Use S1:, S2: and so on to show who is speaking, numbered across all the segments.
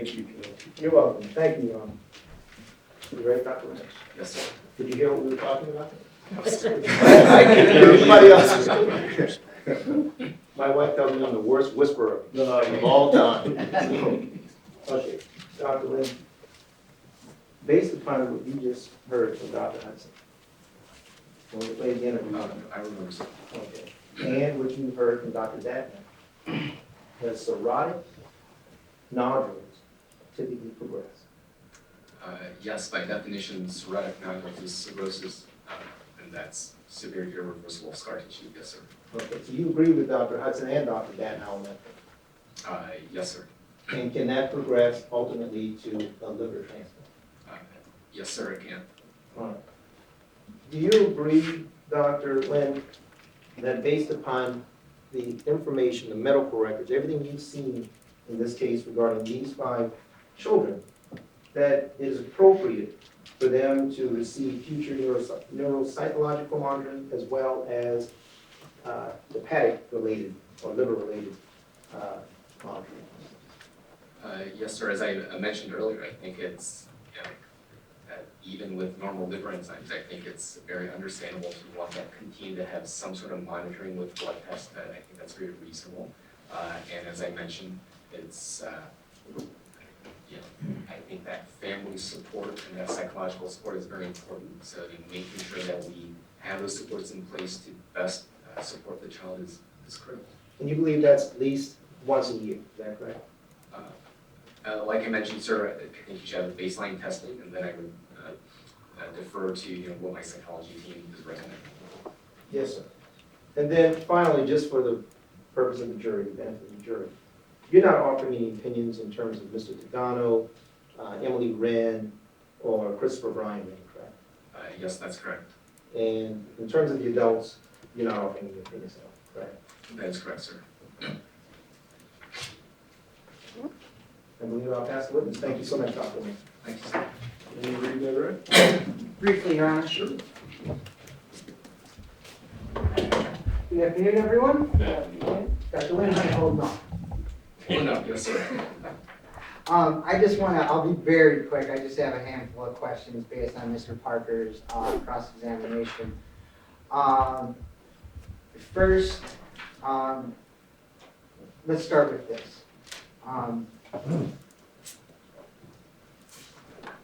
S1: Thank you, Joe.
S2: You're welcome. Thank you. You ready, Dr. Wren?
S3: Yes, sir.
S2: Did you hear what we were talking about?
S1: Everybody else is.
S2: My wife tells me I'm the worst whisperer of all time. Okay, Dr. Wren, based upon what you just heard from Dr. Hudson, when we played the interview,
S3: I remember, sir.
S2: okay, and what you heard from Dr. Datman, does cirrhotic nodules typically progress?
S3: Yes, by definition, cirrhotic nodules is cirrhosis, and that's severe irreversible scar tissue. Yes, sir.
S2: Okay, so you agree with Dr. Hudson and Dr. Datman on that?
S3: Yes, sir.
S2: And can that progress ultimately to a liver transplant?
S3: Yes, sir, it can.
S2: All right. Do you agree, Dr. Wren, that based upon the information, the medical records, everything you've seen in this case regarding these 5 children, that it is appropriate for them to receive future neuropsychological monitoring as well as hepatic-related or liver-related monitoring?
S3: Yes, sir. As I mentioned earlier, I think it's, that even with normal liver enzymes, I think it's very understandable to want to continue to have some sort of monitoring with blood tests. That I think that's very reasonable. And as I mentioned, it's, I think that family support and that psychological support is very important. So making sure that we have those supports in place to best support the child is critical.
S2: And you believe that's at least once a year, is that correct?
S3: Like I mentioned, sir, I think you should have baseline testing, and then I would defer to what my psychology team is recommending.
S2: Yes, sir. And then finally, just for the purpose of the jury, the benefit of the jury, you're not offering any opinions in terms of Mr. Tagano, Emily Wren, or Christopher Bryan, correct?
S3: Yes, that's correct.
S2: And in terms of the adults, you're not offering any opinions at all, correct?
S3: That is correct, sir.
S2: I believe I'll pass the witness. Thank you so much, Dr. Wren.
S3: Thank you, sir.
S1: Can you read that, right?
S4: Briefly, Your Honor.
S1: Sure.
S4: Good afternoon, everyone. Dr. Wren, I hold on.
S3: Oh, no, yes, sir.
S4: I just want to, I'll be very quick. I just have a handful of questions based on Mr. Parker's cross-examination. First, let's start with this.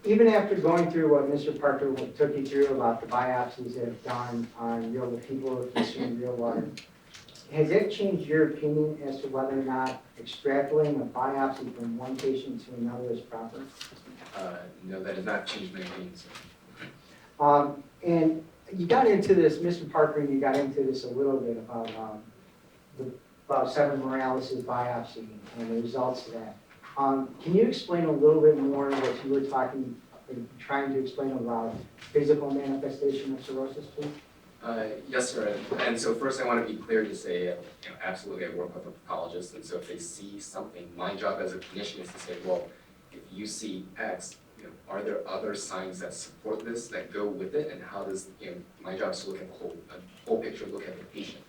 S4: Even after going through what Mr. Parker took you through about the biopsies that have done on the people who have consumed real water, has that changed your opinion as to whether or not extrapolating a biopsy from one patient to another is proper?
S3: No, that has not changed my opinion, sir.
S4: And you got into this, Mr. Parker, and you got into this a little bit about Seven Morales' biopsy and the results of that. Can you explain a little bit more what you were trying to explain about physical manifestation of cirrhosis, please?
S3: Yes, sir. And so first I want to be clear to say, absolutely I work with a pathologist, and so if they see something, my job as a clinician is to say, well, if you see X, are there other signs that support this, that go with it, and how does, my job is to look at the whole picture, look at the patient.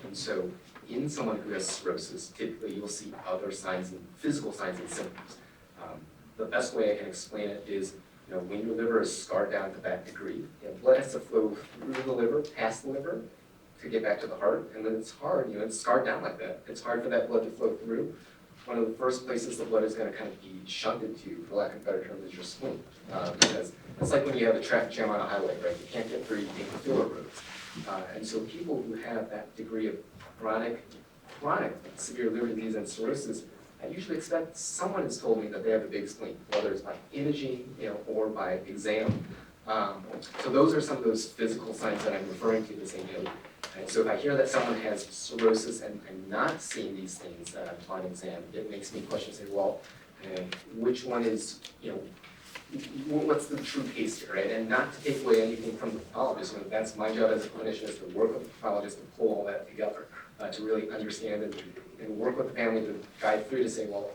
S3: And so in someone who has cirrhosis, typically you'll see other signs, and physical signs and symptoms. The best way I can explain it is, when your liver is scarred down to that degree, blood has to flow through the liver, past the liver, to get back to the heart. And when it's hard, it's scarred down like that. It's hard for that blood to flow through. One of the first places the blood is going to kind of be shunted to, for lack of a better term, is your spleen. Because it's like when you have a traffic jam on a highway, right? You can't get through, you take the filler roads. And so people who have that degree of chronic severe liver disease and cirrhosis, I usually expect someone has told me that they have a big spleen, whether it's by imaging, or by exam. So those are some of those physical signs that I'm referring to this saying, and so if I hear that someone has cirrhosis and I'm not seeing these things on exam, it makes me question, say, well, which one is, what's the true case here, right? And not to take away anything from the pathologist, that's my job as a clinician, is to work with the pathologist to pull all that together, to really understand and work with the family to guide through to say, well,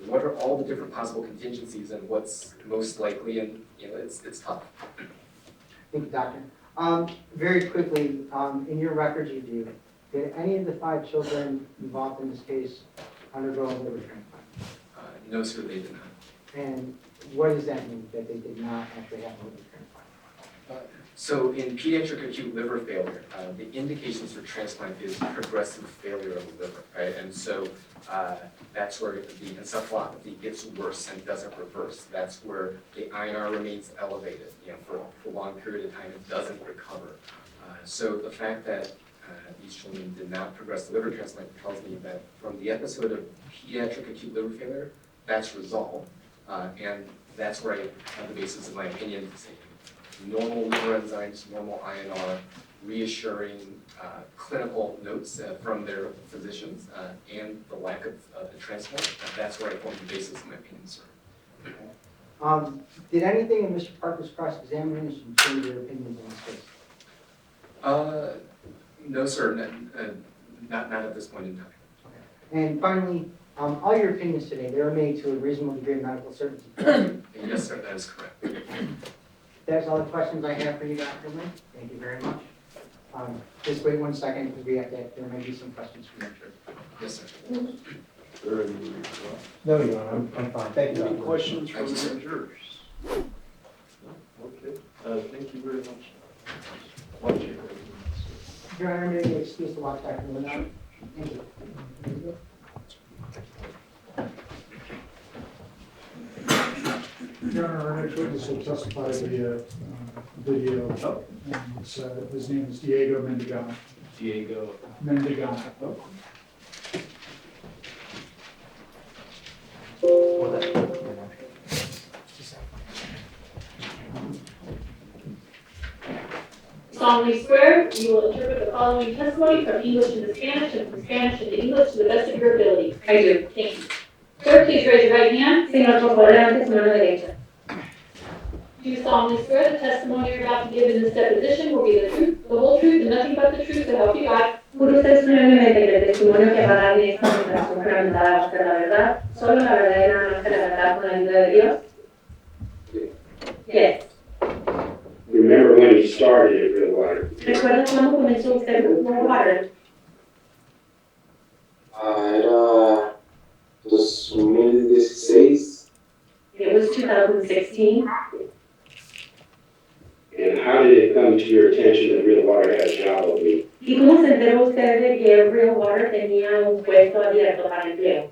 S3: what are all the different possible contingencies and what's most likely, and it's tough.
S4: Thank you, Doctor. Very quickly, in your records you do, did any of the 5 children involved in this case undergo a liver transplant?
S3: No, sir, they did not.
S4: And what does that mean, that they did not actually have a liver transplant?
S3: So in pediatric acute liver failure, the indications for transplant is progressive failure of the liver, right? And so that's where the encephalopathy gets worse and doesn't reverse. That's where the INR remains elevated, for a long period of time, it doesn't recover. So the fact that these children did not progress the liver transplant tells me that from the episode of pediatric acute liver failure, that's resolved. And that's where I have the basis of my opinion to say normal liver enzymes, normal INR, reassuring clinical notes from their physicians, and the lack of the transplant. That's where I formed the basis of my opinion, sir.
S4: Did anything in Mr. Parker's cross-examination change your opinions in this case?
S3: No, sir, not at this point in time.
S4: And finally, all your opinions today, they were made to a reasonable degree of medical certainty.
S3: Yes, sir, that is correct.
S4: That's all the questions I have for you, Dr. Wren. Thank you very much. Just wait 1 second, because there may be some questions from the church.
S3: Yes, sir.
S2: No, Your Honor, I'm fine. Thank you,
S1: Any
S2: Dr.
S1: questions from the jurors? No? Okay, thank you very much. Watch it.
S4: Your Honor, may I excuse the watch Dr. Wren out? Thank you.
S5: Your Honor, our next witness will testify via video. And his name is Diego Mendigana.
S1: Diego.
S5: Mendigana.
S6: Solemnly swear you will interpret the following testimony from English into Spanish and from Spanish into English to the best of your ability. I do. Thank you. Sir, please raise your right hand.
S7: Señor, por favor, levante su mano derecha.
S6: Do you solemnly swear the testimony you're about to give in this deposition will be the truth, the whole truth, and nothing but the truth to help you God?
S7: ¿Jura usted solemnemente que el testimonio que va a dar en esta declaración juramentada va a ser la verdad, solo la verdad y nada más que la verdad con la ayuda de Dios? Yes.
S8: Remember when you started at Real Water?
S7: ¿Recuerda cuándo comenzó usted con Water?
S8: Era 2016.
S7: It was 2016.
S8: And how did it come to your attention that Real Water had a job opening?
S7: ¿Y cómo se enteró usted de que Real Water tenía un puesto abierto para empleo?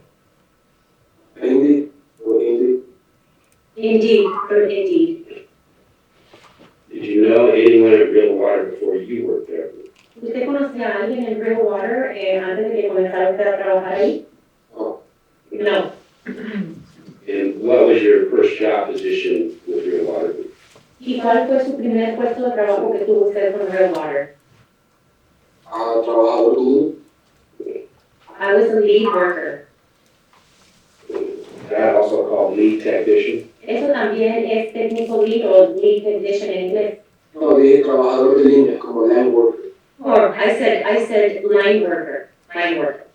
S8: Indeed. Or Indeed.
S7: Indeed, through Indeed.
S8: Did you know anyone at Real Water before you worked there?
S7: ¿Usted conocía a alguien en Real Water antes de que comenzara usted a trabajar ahí?
S8: Oh.
S7: No.
S8: And what was your first job position with Real Water?
S7: ¿Y cuál fue su primer puesto de trabajo que tuvo usted con Real Water?
S8: Trabajador común.
S7: I was a lead worker.
S8: That also called lead technician.
S7: Eso también es técnico lead o lead technician en inglés.
S8: No, dije trabajador de línea, como line worker.
S7: Or I said line worker. Line worker.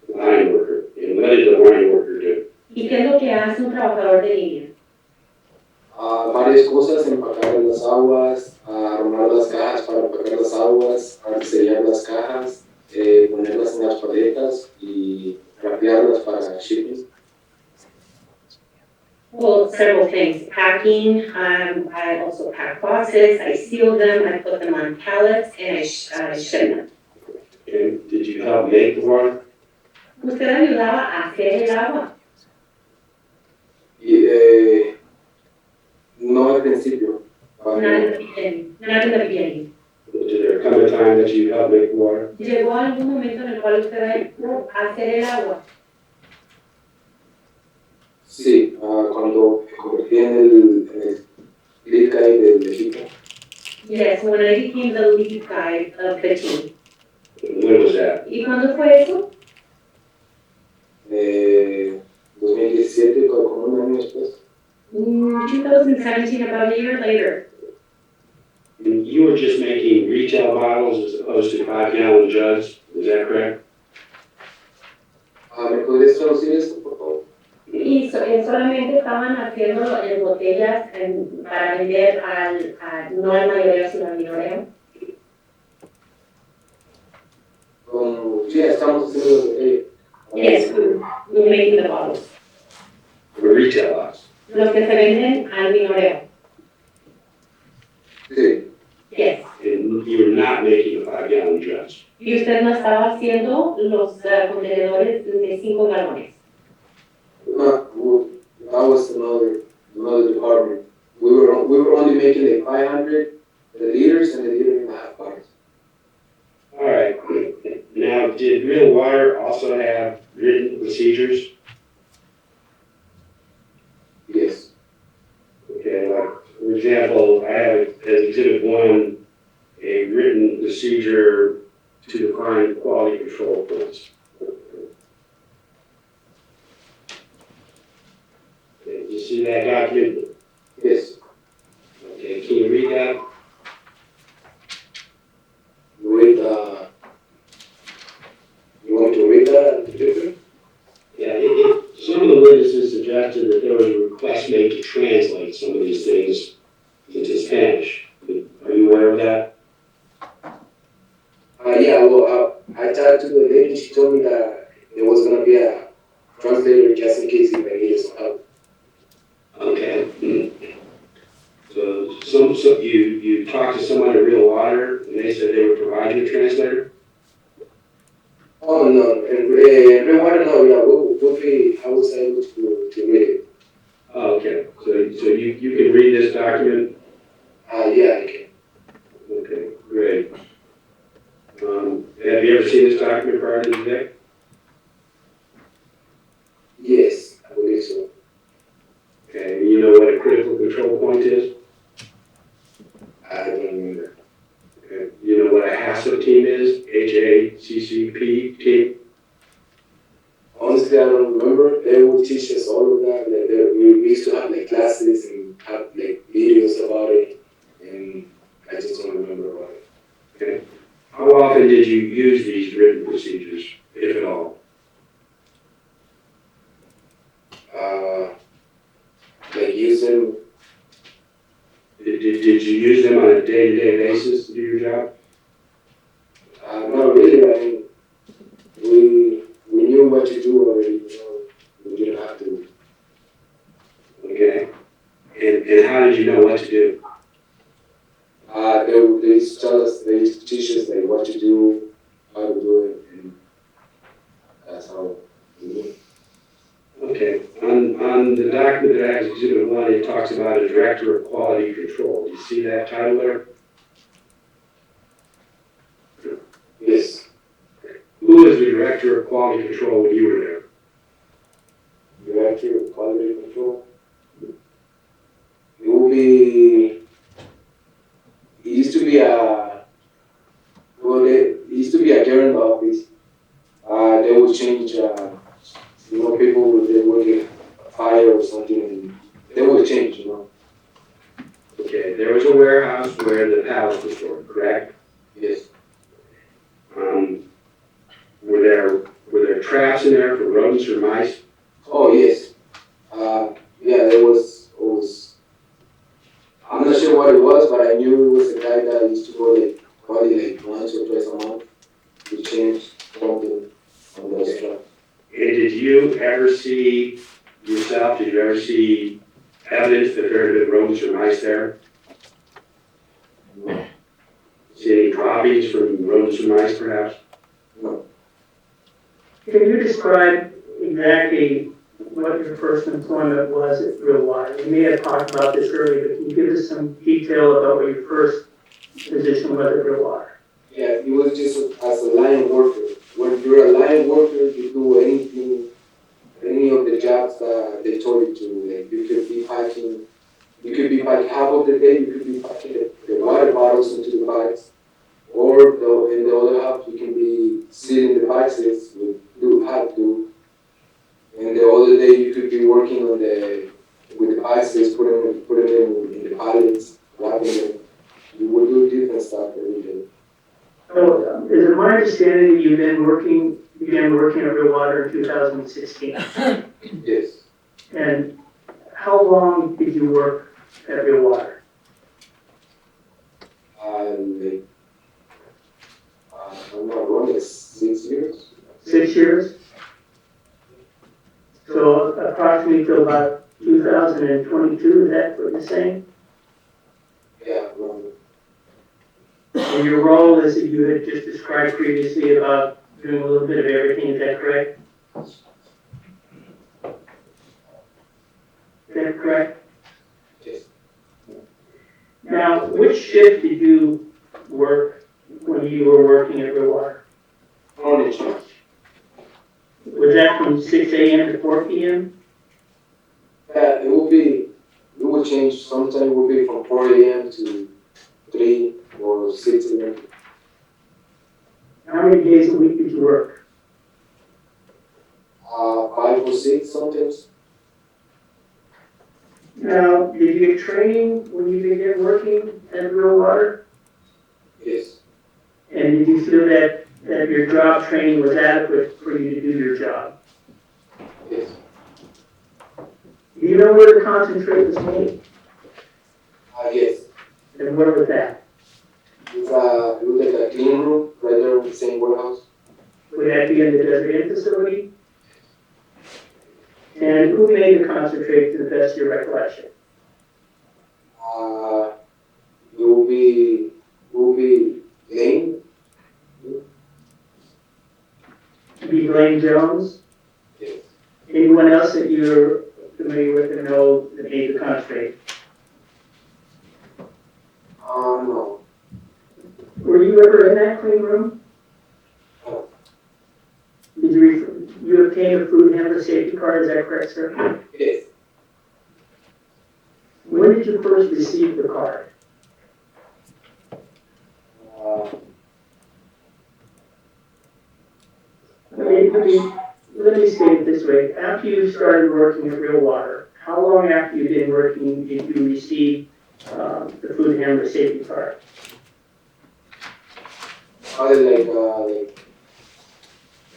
S8: Line worker. And what did the line worker do?
S7: ¿Y qué es lo que hace un trabajador de línea?
S8: Varias cosas, empacar las aguas, armar las cajas para empacar las aguas, sellar las cajas, ponerlas en las paletas y rapearlas para shipping.
S7: Well, several things. Packing, I also pack boxes, I seal them, I put them on pallets, and I ship them.
S8: And did you help make the water?
S7: ¿Usted ayudaba a hacer el agua?
S8: Y, no al principio.
S7: Not in the beginning. Not in the beginning.
S8: Did there come a time that you helped make the water?
S7: ¿Llegó algún momento en el cual usted ayudó a hacer el agua?
S8: Sí, cuando convertí en el lead guy del equipo.
S7: Yes, when I became the lead guy of the team.
S8: When was that?
S7: ¿Y cuándo fue eso?
S8: 2017, como un año después.
S7: 2017, about a year later.
S8: And you were just making retail bottles as opposed to 5-gallon jugs, is that correct? ¿Me podrías traducir esto, por favor?
S7: Y solamente estaban haciéndolo en botellas para vender no al mayoreo, sino al minoreo.
S8: Sí, estamos haciendo
S7: Yes, we're making the bottles.
S9: for retail lots.
S7: Los que se venden al minoreo.
S8: Sí.
S7: Yes.
S9: And you're not making the 5-gallon drums.
S7: Y usted no estaba haciendo los contenedores de 5 galones.
S8: That was another department. We were only making the 500, the liters and the liter and a half bottles.
S9: All right. Now, did Real Water also have written procedures?
S8: Yes.
S9: Okay, like, for example, I have as Exhibit 1, a written procedure to define quality control points. Okay, you see that document?
S8: Yes.
S9: Okay, can you read that?
S8: You want to read that?
S9: Yeah, some of the witnesses suggested that there was a request made to translate some of these things into Spanish. Are you aware of that?
S8: Yeah, well, I talked to the lady, she told me that there was going to be a translator just in case if I needed some help.
S9: Okay. So you talked to someone at Real Water and they said they would provide you a translator?
S8: Oh, no, and Red Water, no, yeah, we'll be, I was able to read it.
S9: Oh, okay, so you can read this document?
S8: Yeah, I can.
S9: Okay, great. Have you ever seen this document prior to today?
S8: Yes, I believe so.
S9: Okay, you know what a critical control point is?
S8: I don't remember.
S9: Okay. You know what a HACCP team is? HACCP team?
S8: Honestly, I don't remember. They would teach us all of that. We used to have like classes and have like videos about it, and I just don't remember about it.
S9: Okay. How often did you use these written procedures, if at all?
S8: Like use them.
S9: Did you use them on a day-to-day basis to do your job?
S8: Not really. I mean, we knew what to do already. You know, we didn't have to.
S9: Okay. And how did you know what to do?
S8: They used to tell us, they used to teach us like what to do, how to do it, and that's how we do it.
S9: Okay. On the document that has Exhibit 1, it talks about a Director of Quality Control. Do you see that title there?
S8: Yes.
S9: Who was the Director of Quality Control when you were there?
S8: Director of Quality Control. It will be. It used to be a. Well, it used to be a general office. They would change. People they would get fire or something, and they would change.
S9: Okay. There was a warehouse where the pallets were stored, correct?
S8: Yes.
S9: Were there traps in there for rodents or mice?
S8: Oh yes. Yeah, there was. I'm not sure what it was, but I knew it was a guy that used to go like probably like once or twice a month to change something on those traps.
S9: And did you ever see evidence that there had been rodents or mice there?
S8: No.
S9: See any droppings from rodents or mice perhaps?
S8: No.
S10: Can you describe exactly what your first employment was at Real Water? We may have talked about this earlier, but can you give us some detail about what your first position was at Real Water?
S8: Yeah, it was just as a line worker. When you're a line worker, you do anything, any of the jobs that they told you to. Like you could be packing half of the day, you could be packing the water bottles into the bags, or in the other half you can be sealing the boxes with hot glue. And the other day you could be working with the boxes, putting them in the pallets, wrapping them. You would do different stuff every day.
S10: So, is it my understanding that you began working at Real Water in 2016?
S8: Yes.
S10: And how long did you work at Real Water?
S8: I'm not wrong, it's 6 years.
S10: 6 years? So approximately approximately till about 2022, is that what you're saying?
S8: Yeah,
S10: And your role is that you had just described previously about doing a little bit of everything, is that correct? Is that correct?
S8: yes.
S10: Now, which shift did you work when you were working at Real Water?
S8: Morning shift.
S10: Was that from 6 a.m. to 4 p.m.?
S8: Yeah, it will change. Sometimes it will be from 4 a.m. to 3 or 6 a.m.
S10: How many days a week did you work?
S8: 5 or 6 sometimes.
S10: Now, did you get training when you began working at Real Water?
S8: Yes.
S10: And did you feel that your job training was adequate for you to do your job?
S8: Yes.
S10: Do you know where the concentrate was made?
S8: Yes.
S10: And where was that?
S8: It was like a clean room right there in the same warehouse.
S10: Would that be in the Desert Inn facility? And who made the concentrate to the best of your recollection?
S8: It will be Lane.
S10: B. Blaine Jones?
S8: Yes.
S10: Anyone else that you're familiar with and know that made the concentrate?
S8: No.
S10: Were you ever in that clean room?
S8: No.
S10: Did you obtain a food handler safety card, is that correct, sir?
S8: Yes.
S10: When did you first receive the card? Let me state it this way. After you started working at Real Water, how long after you'd been working did you receive the food handler safety card?
S8: Probably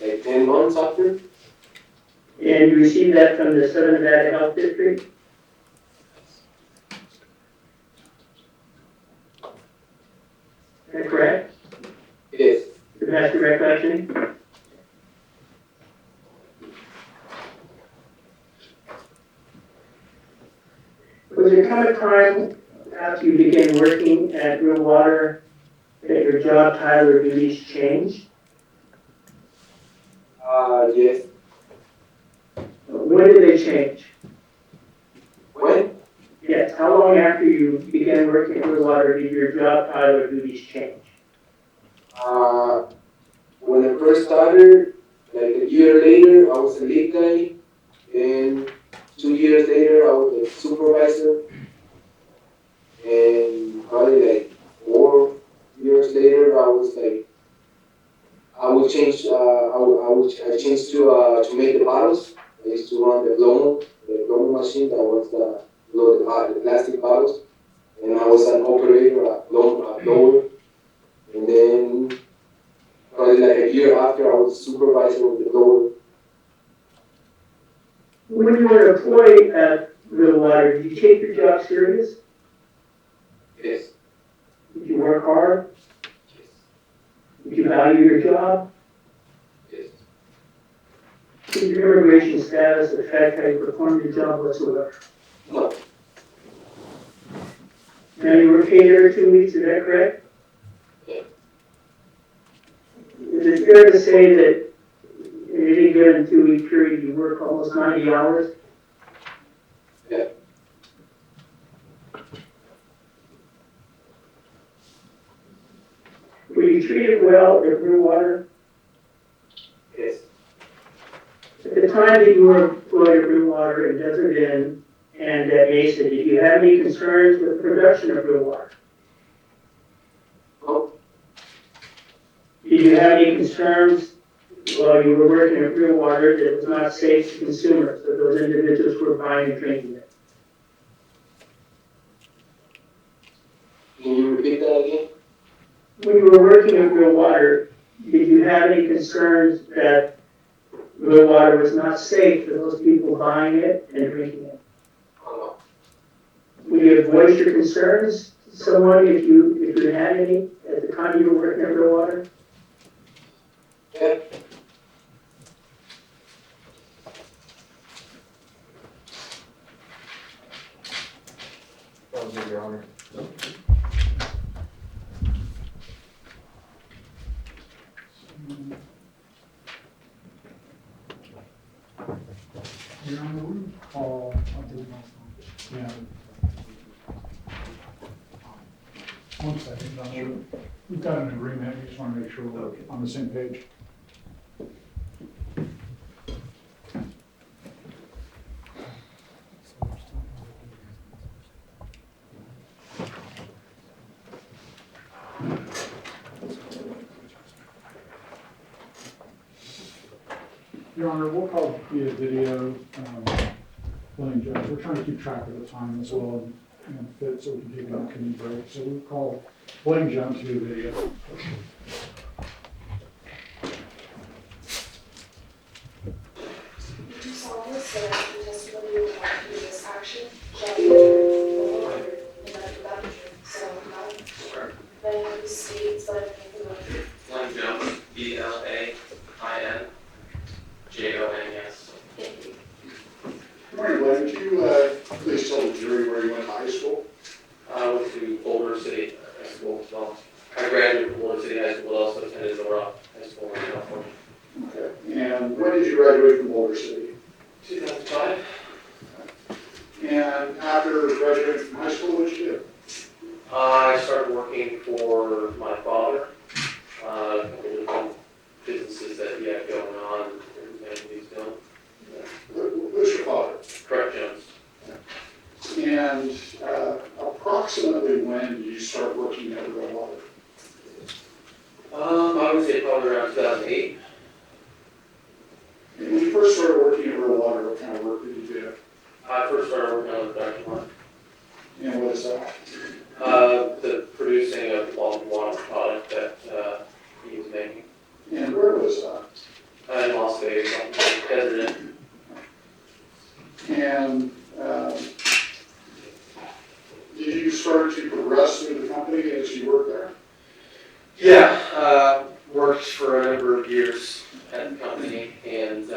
S8: like 10 months after.
S10: And you received that from the Southern Nevada Health District? Is that correct?
S8: Yes.
S10: To pass your recollection? Was there come a time after you began working at Real Water that your job title or duties changed?
S8: Yes.
S10: When did they change?
S8: When?
S10: Yes, how long after you began working at Real Water did your job title or duties change?
S8: When I first started, like a year later, I was a lead guy, and 2 years later, I was a supervisor, and probably like 4 years later, I was like, I changed to make the bottles. I used to run the blow machine that was blow the plastic bottles, and I was an operator, a blower, and then probably like a year after, I was supervisor of the blower.
S10: When you were an employee at Real Water, did you take your job serious?
S8: Yes.
S10: Did you work hard?
S8: Yes.
S10: Did you value your job?
S8: Yes.
S10: Did your immigration status affect how you performed your job whatsoever?
S8: No.
S10: Now, you were paid every 2 weeks, is that correct?
S8: Yeah.
S10: Is it fair to say that in any given 2 week period, you work almost 90 hours?
S8: Yeah.
S10: Were you treated well at Real Water?
S8: Yes.
S10: At the time that you were employed at Real Water in Desert Inn and at Mesa, did you have any concerns with the production of Real Water?
S8: No.
S10: Did you have any concerns while you were working at Real Water that it was not safe to consumers, that those individuals who were buying and drinking it?
S8: Can you repeat that again?
S10: When you were working at Real Water, did you have any concerns that Real Water was not safe for those people buying it and drinking it?
S8: No.
S10: Would you have voiced your concerns to someone if you had any at the time you were working at Real Water?
S8: Yeah.
S5: Your Honor, we call, yeah. One second, Your Honor. We've got an agreement, we just want to make sure we're on the same page. Your Honor, we'll call via video, William Judge. We're trying to keep track of the time as well and fit so we can take an upcoming break. So we'll call William Jones via video.
S11: Do you solemnly swear that the testimony you will provide in this action shall be the truth, the whole truth, and nothing but the truth, so help you God?
S3: Sure.
S11: Then you state, so that I can the record.
S3: William Jones, BLAINJONES.
S11: Thank you.
S12: Good morning, Glenn. Could you please tell the jury where you went to high school?
S13: I went to Boulder City High School. Well, I graduated from Boulder City High School, but also attended the Rock High School in California.
S12: Okay. And when did you graduate from Boulder City?
S13: 2005.
S12: And after graduating from high school, what did you do?
S13: I started working for my father, a couple of different businesses that he had going on and he's doing.
S12: Who's your father?
S13: Correct, Jones.
S12: And approximately when did you start working at Real Water?
S13: I would say probably around 2008.
S12: And when you first started working at Real Water, what kind of work did you do?
S13: I first started working on the production line.
S12: And what is that?
S13: The producing of quality water product that he was making.
S12: And where was that?
S13: In Las Vegas, President.
S12: And did you start to progress through the company as you worked there?
S13: Yeah, worked for a number of years at the company and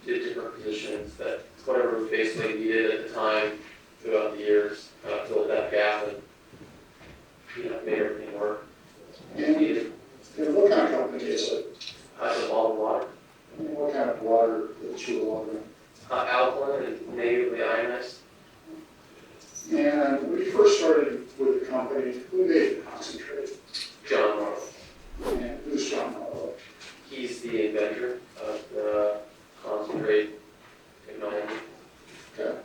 S13: did different positions that whatever we basically needed at the time throughout the years, filled that gap and made everything work.
S12: And what kind of company is it?
S13: I said bottled water.
S12: And what kind of water that you were watering?
S13: Alkaline and natively ionized.
S12: And when you first started with the company, who made the concentrate?
S13: John Morrow.
S12: And who's John Morrow?
S13: He's the inventor of the concentrate technology.
S12: Okay.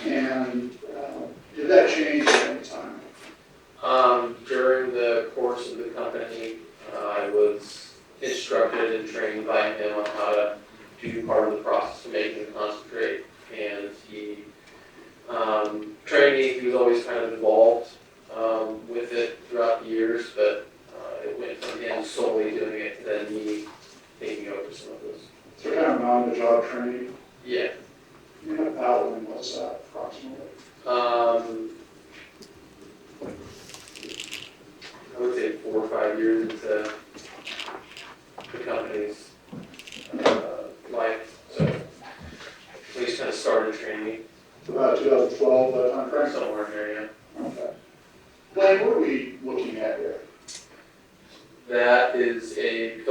S12: And did that change at any time?
S13: During the course of the company, I was instructed and trained by him on how to do part of the process of making the concentrate. And he trained me. He was always kind of involved with it throughout the years, but it went from him solely doing it to then me taking over some of those.
S12: So kind of on-the-job training?
S13: Yeah.
S12: And about when was that approximately?
S13: I would say 4 or 5 years into the company's life, so we just kind of started training.
S12: About 2012, that time frame?
S13: Somewhere in there, yeah.
S12: Okay. Glenn, what are we looking at here?
S13: That is a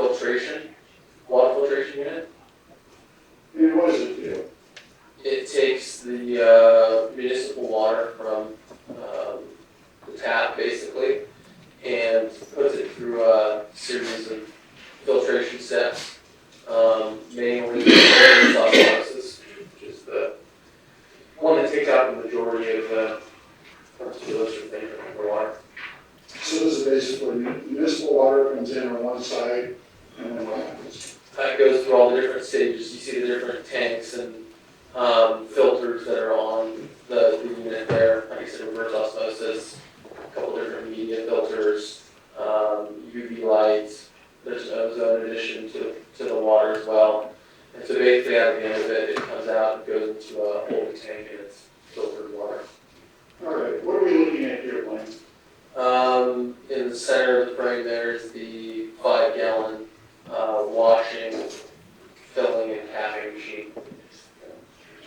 S13: water filtration unit.
S12: And what does it do?
S13: It takes the municipal water from the tap, basically, and puts it through a series of filtration steps, mainly osmosis, which is the one that takes out the majority of the particulates and things from the water.
S12: So this is basically municipal water comes in on one side, and then what happens?
S13: It goes through all the different stages. You see the different tanks and filters that are on the unit there. Like I said, reverse osmosis, a couple different media filters, UV lights. There's an ozone addition to the water as well. And so basically at the end of it, it comes out and goes into a holding tank and it's filtered water.
S12: All right, what are we looking at here, Glenn?
S13: In the center of the frame there is the 5-gallon washing, filling, and capping machine.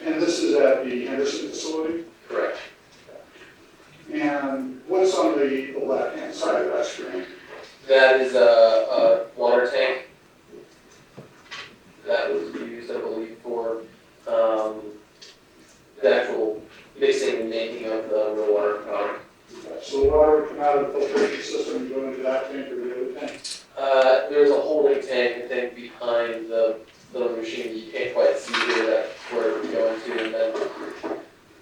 S12: And this is at the Henderson facility?
S13: Correct.
S12: And what's on the left-hand side of that screen?
S13: That is a water tank tank, I think, behind the filling machine. You can't quite see here, that's where it would go into, and then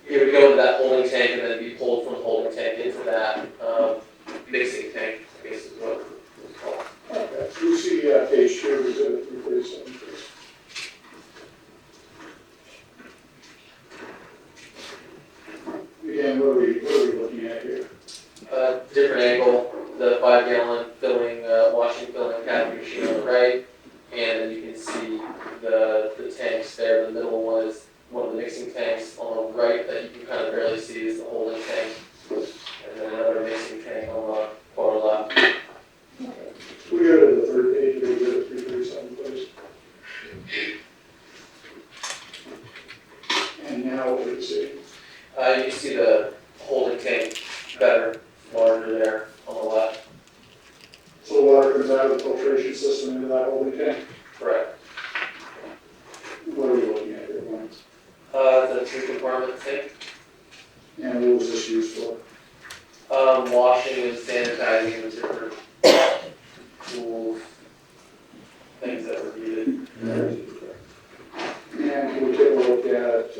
S13: it would go into that holding tank and then be pulled from the holding tank into that mixing tank, I guess is what it's called.
S12: Okay, so you see page 2 of exhibit 337, please. Again, what are we looking at here?
S13: Different angle, the 5-gallon filling, washing filling cavity machine on the right, and then you can see the tanks there. The middle one is one of the mixing tanks on the right that you can kind of barely see is the holding tank, and then another mixing tank on the far left.
S12: We go to the third page of exhibit 337, please. And now what do we see?
S13: You can see the holding tank better, larger there on the left.
S12: So the water comes out of the filtration system into that holding tank?
S13: Correct.
S12: What are we looking at here, Wren?
S13: The 2-compartment tank.
S12: And what was this used for?
S13: Washing and sanitizing the different tools, things that were needed.
S12: And can we take a look at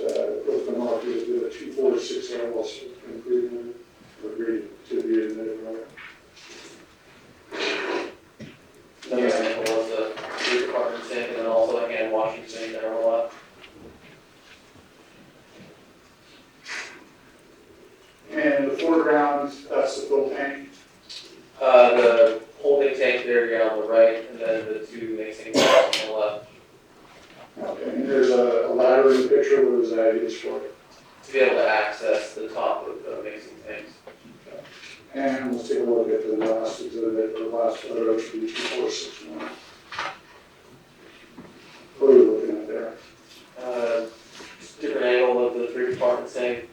S12: what's been marked as the 246 LLC agreement, agreed to be admitted, right?
S13: Another example was the 3-compartment sink and then also a hand washing sink there on the left.
S12: And the foreground, that's the fill tank.
S13: The holding tank there again on the right, and then the 2 mixing tanks on the left.
S12: Okay, and there's a ladder in the picture. What is that used for?
S13: To be able to access the top of the mixing tanks.
S12: And let's take a look at the last exhibit, the last photo, which would be 2461. What are we looking at there?
S13: Different angle of the 3-compartment sink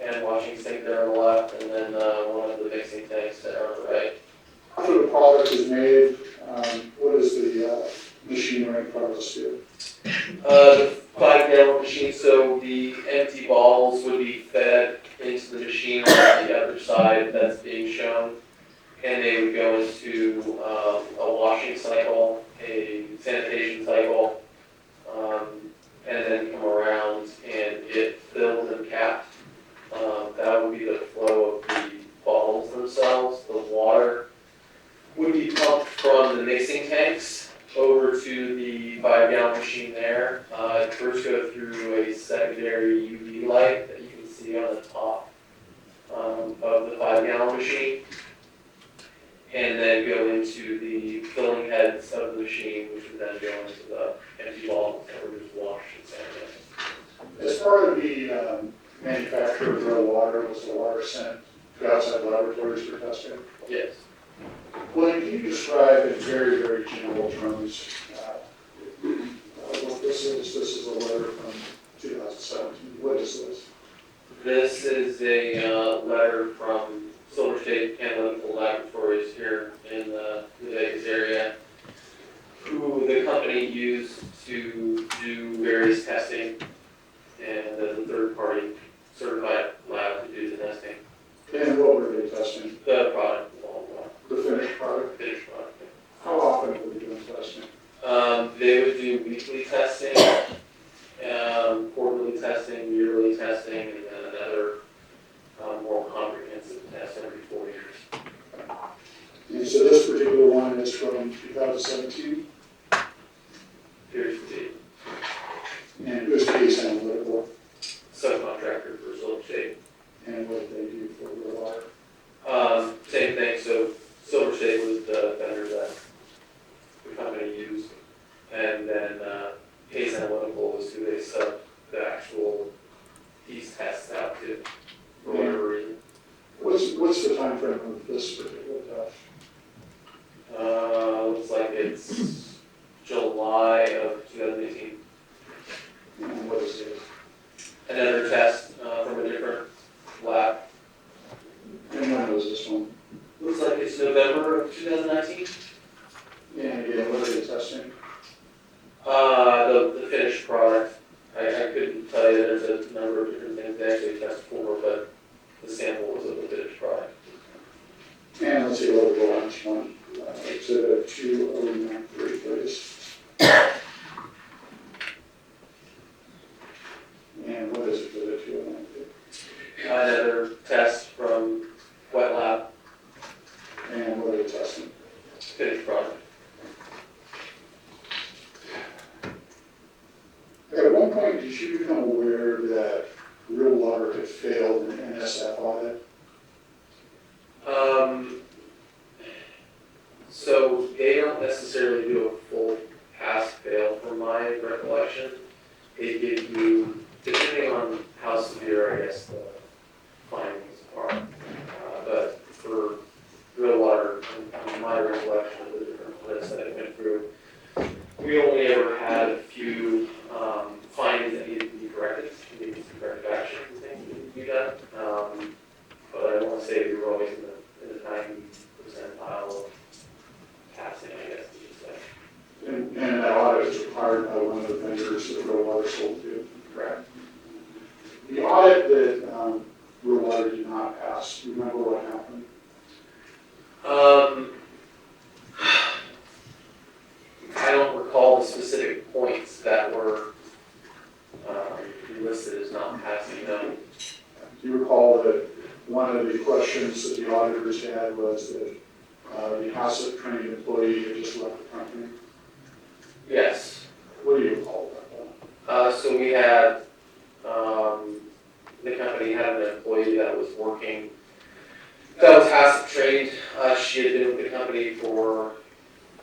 S13: and washing sink there on the left, and then one of the mixing tanks there on the right.
S12: After the product is made, what is the machinery process here?
S13: The 5-gallon machine, so the empty bottles would be fed into the machine on the other side that's being shown, and they would go into a washing cycle, a sanitation cycle, and then come around and get filled and capped. That would be the flow of the bottles themselves. The water would be pumped from the mixing tanks over to the 5-gallon machine there. First go through a secondary UV light that you can see on the top of the 5-gallon machine, and then go into the filling heads of the machine, which would then go into the empty bottles that were just washed and sanitized.
S12: As part of the manufacture of real water, was the water sent to outside laboratories for testing?
S13: Yes.
S12: Well, can you describe in very, very general terms what this is? This is a letter from 2017. What is this?
S13: This is a letter from Silver State Analytical Laboratories here in the Vegas area, who the company used to do various testing, and as a third-party certified lab to do the testing.
S12: And what were they testing?
S13: The product.
S12: The finished product?
S13: Finished product.
S12: How often were they doing testing?
S13: They would do weekly testing, quarterly testing, yearly testing, and then another more comprehensive test every 4 years.
S12: And so this particular one is from 2017?
S13: Here's the
S12: And who's Case Analytical?
S13: subcontractor for Silver State.
S12: And what did they do for real water?
S13: Same thing, so Silver State was the vendor that the company used, and then Case Analytical was who they subbed the actual these tests out to, for whatever reason.
S12: What's the time frame of this particular test?
S13: Looks like it's July of 2018.
S12: And what is it?
S13: Another test from a different lab.
S12: And when was this one?
S13: Looks like it's November of 2019.
S12: And again, what are they testing?
S13: The finished product. I couldn't tell you, there's a number of different things they actually test for, but the sample was of the finished product.
S12: And let's see what the last one. Exhibit 2093, please. what point did you become aware that Real Water had failed an NSF audit?
S13: So they don't necessarily do a full pass-fail from my recollection. They give you, depending on how severe, I guess, the findings are. But for Real Water, in my recollection of the different lists that I went through, we only ever had a few findings that needed to be corrected, needed some corrective actions and things that needed to be done. But I want to say we were always in the 90 percentile of passing, I guess you should say.
S12: And that audit was required by one of the vendors that Real Water sold to.
S13: Correct.
S12: The audit that Real Water did not pass, do you remember what happened?
S13: I don't recall the specific points that were listed as not passing, no.
S12: Do you recall that one of the questions that the auditors had was that the HACCP trained employee had just left the company?
S13: Yes.
S12: What do you recall about that?
S13: So we had, the company had an employee that was working, that was HACCP trained. She had been with the company for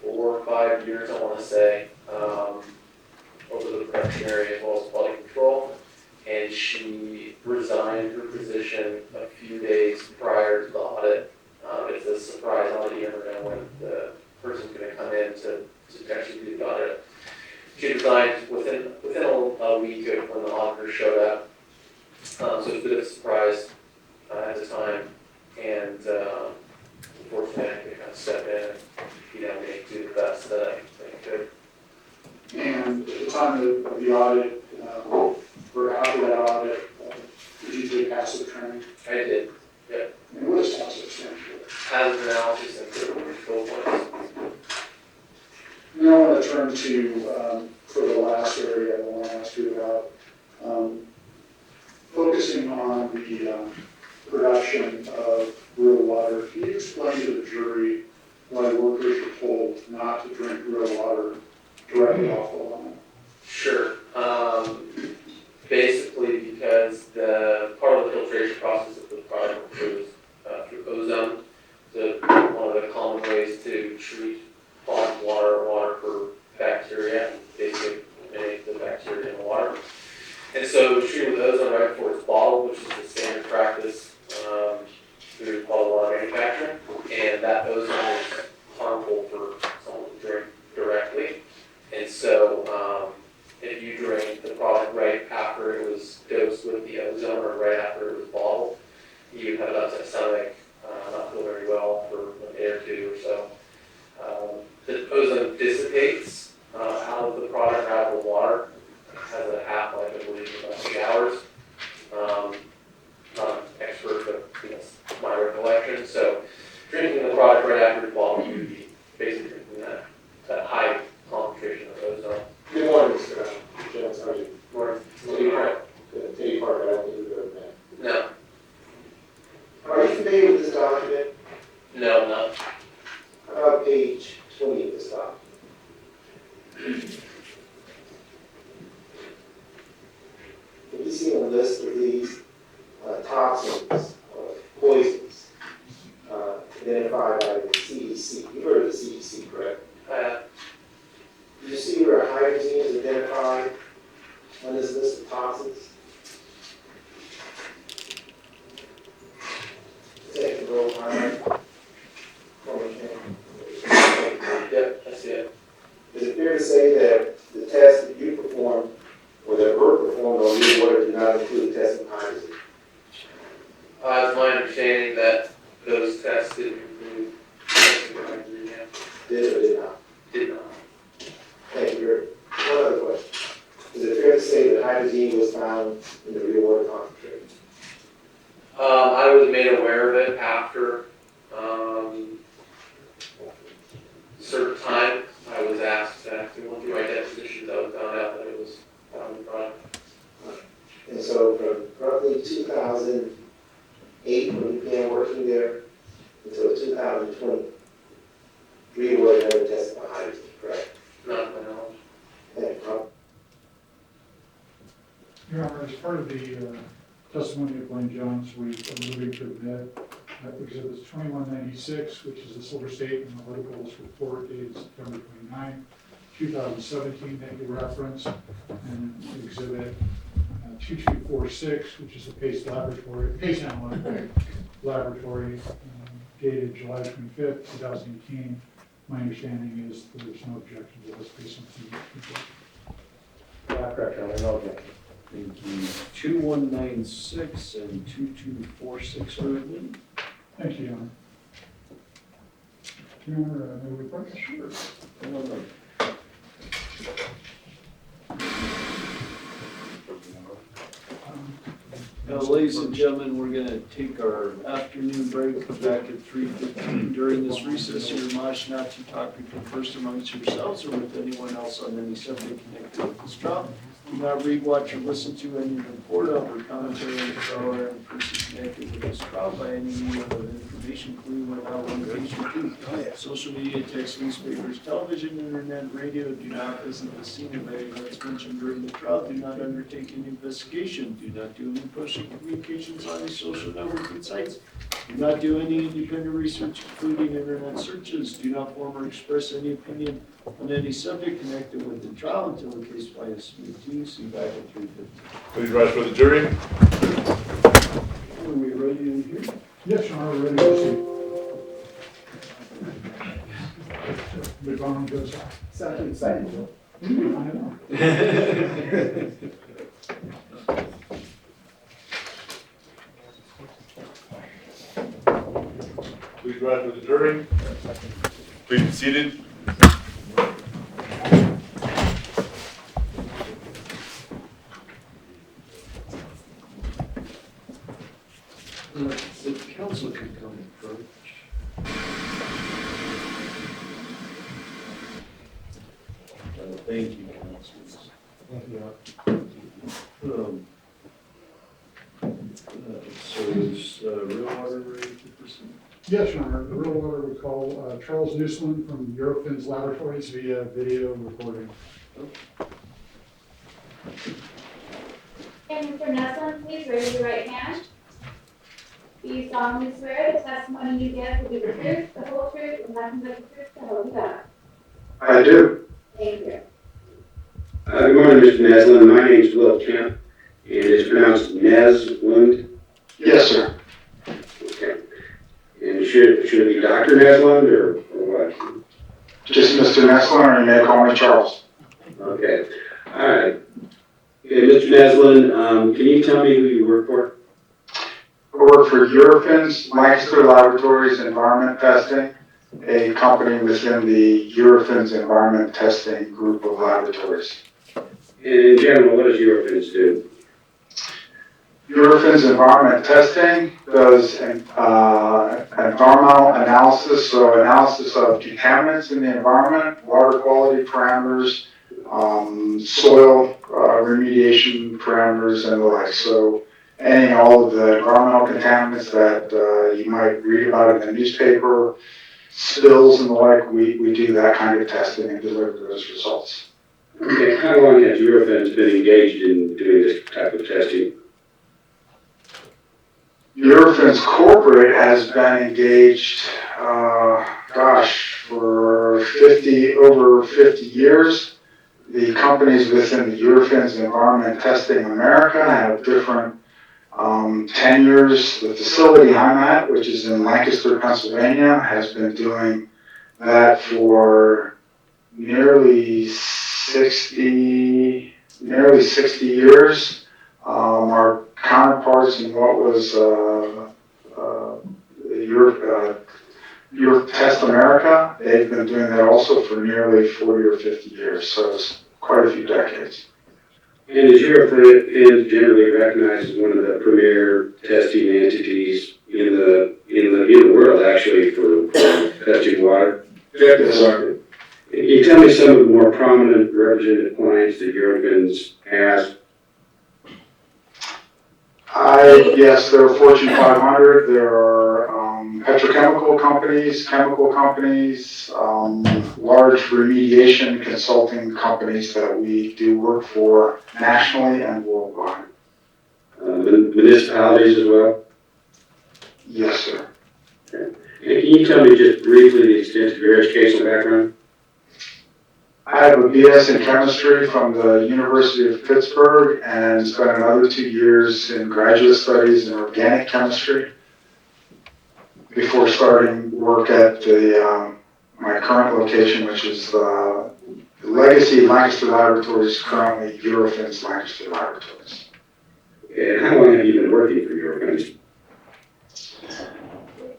S13: 4 or 5 years, I want to say, over the production area as well as quality control. And she resigned her position a few days prior to the audit. It's a surprise audit, you never know when the person's going to come in to actually do the audit. She resigned within a week of when the auditor showed up. So it was a bit of a surprise at the time. And unfortunately, I had to kind of step in and do the best that I could.
S12: And at the time of the audit, or after that audit, did you take HACCP training?
S13: I did, yeah.
S12: And what does HACCP stand for?
S13: Hazard analysis and critical control points.
S12: Now I want to turn to, for the last area I want to ask you about, focusing on the production of Real Water. Can you explain to the jury why workers were told not to drink Real Water directly off the line?
S13: Sure. Basically because the part of the filtration process of the product goes through ozone. So one of the common ways to treat bottled water for bacteria, basically eliminate the bacteria in the water. And so it was treated with ozone right before it's bottled, which is the standard practice through bottled water manufacturing. And that ozone is harmful for someone to drink directly. And so if you drink the product right after it was dosed with the ozone or right after it was bottled, you have an upset stomach, not feel very well for a day or two or so. The ozone dissipates out of the product, out of the water. It has a half-life, I believe, of about 8 hours. Not an expert, but my recollection. So drinking the product right after it's bottled, you would be basically drinking that high concentration of ozone.
S2: Good morning, Mr. Jones. How are you?
S13: Morning.
S2: Take part, I don't think you've ever met.
S13: No.
S2: Are you familiar with this document?
S13: No, I'm not.
S2: How about page 20 of this document? Have you seen a list of these toxins, poisons, identified by the CDC? You've heard of the CDC, correct? Do you see where hydrazine is identified on this list of toxins? Take the roll time.
S13: Yep, I see it.
S2: Is it fair to say that the tests that you performed or that were performed on Real Water did not include testing hydrazine?
S13: It's my understanding that those tests didn't include testing for hydrazine, yeah.
S2: Did or did not?
S13: Did not.
S2: Thank you. One other question. Is it fair to say that hydrazine was found in the Real Water concentrate?
S13: I was made aware of it after a certain time. I was asked to go through my depositions. I was found out that it was found in the product.
S2: And so from roughly 2008, when you began working there, until 2020, Real Water never tested for hydrazine, correct?
S13: Not to my knowledge.
S2: Thank you.
S5: Your Honor, as part of the testimony of Blaine Jones, we are moving to admit Exhibits 2196, which is the Silver State Analyticals Report dated September 29, 2017 that you referenced, and Exhibit 2246, which is a PACE Analytical Laboratory dated July 25th, 2018. My understanding is there's no objection to this based on the
S2: Correct, Your Honor, no objection.
S1: Thank you. 2196 and 2246 are admitted.
S5: Thank you, Your Honor. Your Honor, may we report?
S1: Sure. Now, ladies and gentlemen, we're going to take our afternoon break back at 3:15. During this recess, you're admonished not to talk or converse amongst yourselves or with anyone else on any subject connected with this trial. Do not read, watch, or listen to any report of or commentary on the trial or any person connected with this trial by any medium of information, including without limitation to social media, text, newspapers, television, internet, radio. Do not visit the scene of any events mentioned during the trial. Do not undertake any investigation. Do not do any pushing communications on any social networking sites. Do not do any independent research, including internet searches. Do not form or express any opinion on any subject connected with the trial until the case file is submitted to you. See you back at 3:15.
S14: Please rise for the jury.
S1: Are we ready to hear?
S5: Yes, Your Honor, we're ready to proceed. The bond goes out.
S2: Sounds exciting, Joe.
S5: I know.
S14: Please rise for the jury. Please be seated.
S1: The council can come and approach. Thank you, councilors.
S2: Thank you, Your Honor.
S1: So is Real Water ready to proceed?
S5: Yes, Your Honor. The real order would call Charles Newsland from Eurofins Laboratories via video recording.
S6: And Mr. Neslin, please raise your right hand. Do you solemnly swear the testimony you give will be the truth, the whole truth, and nothing but the truth, so help you God?
S9: I do.
S6: Thank you.
S9: Good morning, Mr. Neslin. My name's Will Kemp, and it's pronounced Neslund.
S12: Yes, sir.
S9: Okay. And should it be Dr. Neslund or what?
S12: Just Mr. Nestler, and you may call me Charles.
S9: Okay. All right. Okay, Mr. Neslin, can you tell me who you work for?
S12: I work for Eurofins Lancaster Laboratories Environment Testing, a company within the Eurofins Environment Testing group of laboratories.
S9: And in general, what does Eurofins do?
S12: Eurofins Environment Testing does environmental analysis, so analysis of contaminants in the environment, water quality parameters, soil remediation parameters, and the like. So any and all of the environmental contaminants that you might read about in the newspaper, spills and the like, we do that kind of testing and deliver those results.
S9: Okay, how long has Eurofins been engaged in doing this type of testing?
S12: Eurofins Corporate has been engaged, for over 50 years. The companies within the Eurofins Environment Testing America have different tenures. The facility I'm at, which is in Lancaster, Pennsylvania, has been doing that for nearly 60 years. Our counterparts in what was Europe Test America, they've been doing that also for nearly 40 or 50 years, so it's quite a few decades.
S9: And is Eurofins generally recognized as one of the premier testing entities in the world, actually, for testing water?
S12: Yes, sir.
S9: Can you tell me some of the more prominent representative clients that Eurofins has?
S12: Yes, there are Fortune 500. There are petrochemical companies, chemical companies, large remediation consulting companies that we do work for nationally and worldwide.
S9: Municipalities as well?
S12: Yes, sir.
S9: And can you tell me just briefly the extent of your educational background?
S12: I have a BS in chemistry from the University of Pittsburgh and spent another 2 years in graduate studies in organic chemistry before starting work at my current location, which is the Legacy Lancaster Laboratories, currently Eurofins Lancaster Laboratories.
S9: And how long have you been working for Eurofins?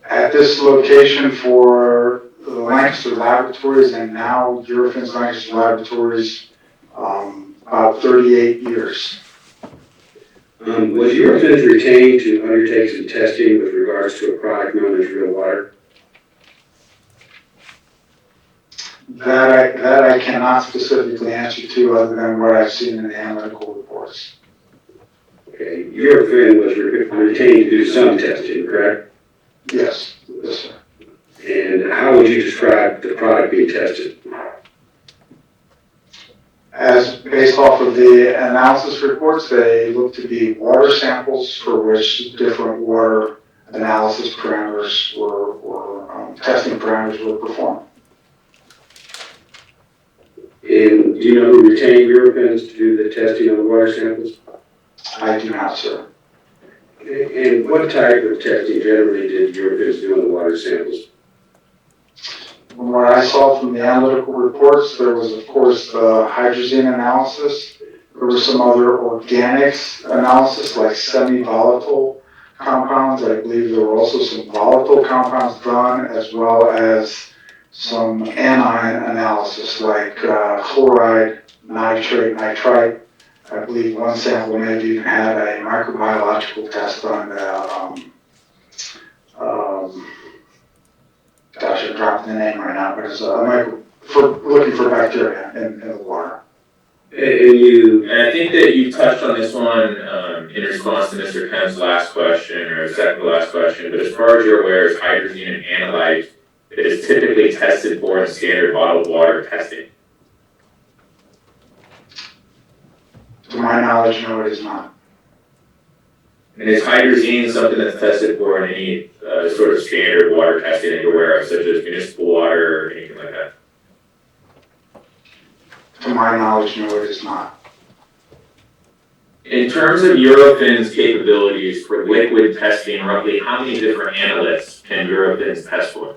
S12: At this location for the Lancaster Laboratories and now Eurofins Lancaster Laboratories, about 38 years.
S9: Was Eurofins retained to undertake some testing with regards to a product known as real water?
S12: That I cannot specifically answer to other than what I've seen in the analytical reports.
S9: Okay, Eurofins was retained to do some testing, correct?
S12: Yes, yes, sir.
S9: And how would you describe the product being tested?
S12: As based off of the analysis reports, they look to be water samples for which different water analysis parameters or testing parameters were performed.
S9: And do you know who retained Eurofins to do the testing of the water samples?
S12: I do not, sir.
S9: And what type of testing generally did Eurofins do on the water samples?
S12: From what I saw from the analytical reports, there was, of course, the hydrazine analysis. There was some other organics analysis, like semi-volatile compounds. I believe there were also some volatile compounds done, as well as some anion analysis, like chloride, nitrate, nitrite. I believe one sample may have even had a microbiological test on gosh, I'm dropping the name right now, but it's looking for bacteria in the water.
S15: And I think that you touched on this one in response to Mr. Kemp's last question, or second to last question, but as far as you're aware, is hydrazine and analyte that is typically tested for in standard bottled water testing?
S12: To my knowledge, no, it is not.
S15: And is hydrazine something that's tested for in any sort of standard water testing that you're aware of, such as municipal water or anything like that?
S12: To my knowledge, no, it is not.
S15: In terms of Eurofins' capabilities for liquid testing, roughly how many different analytes can Eurofins test for?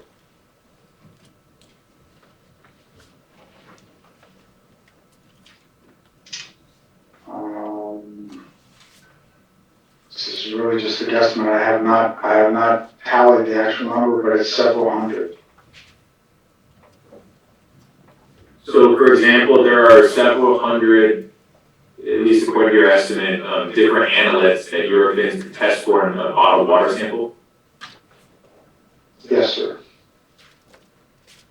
S12: This is really just a guesstimate. I have not tallied the actual number, but it's several hundred.
S15: So, for example, there are several hundred, at least according to your estimate, different analytes that Eurofins can test for in a bottled water sample?
S12: Yes, sir.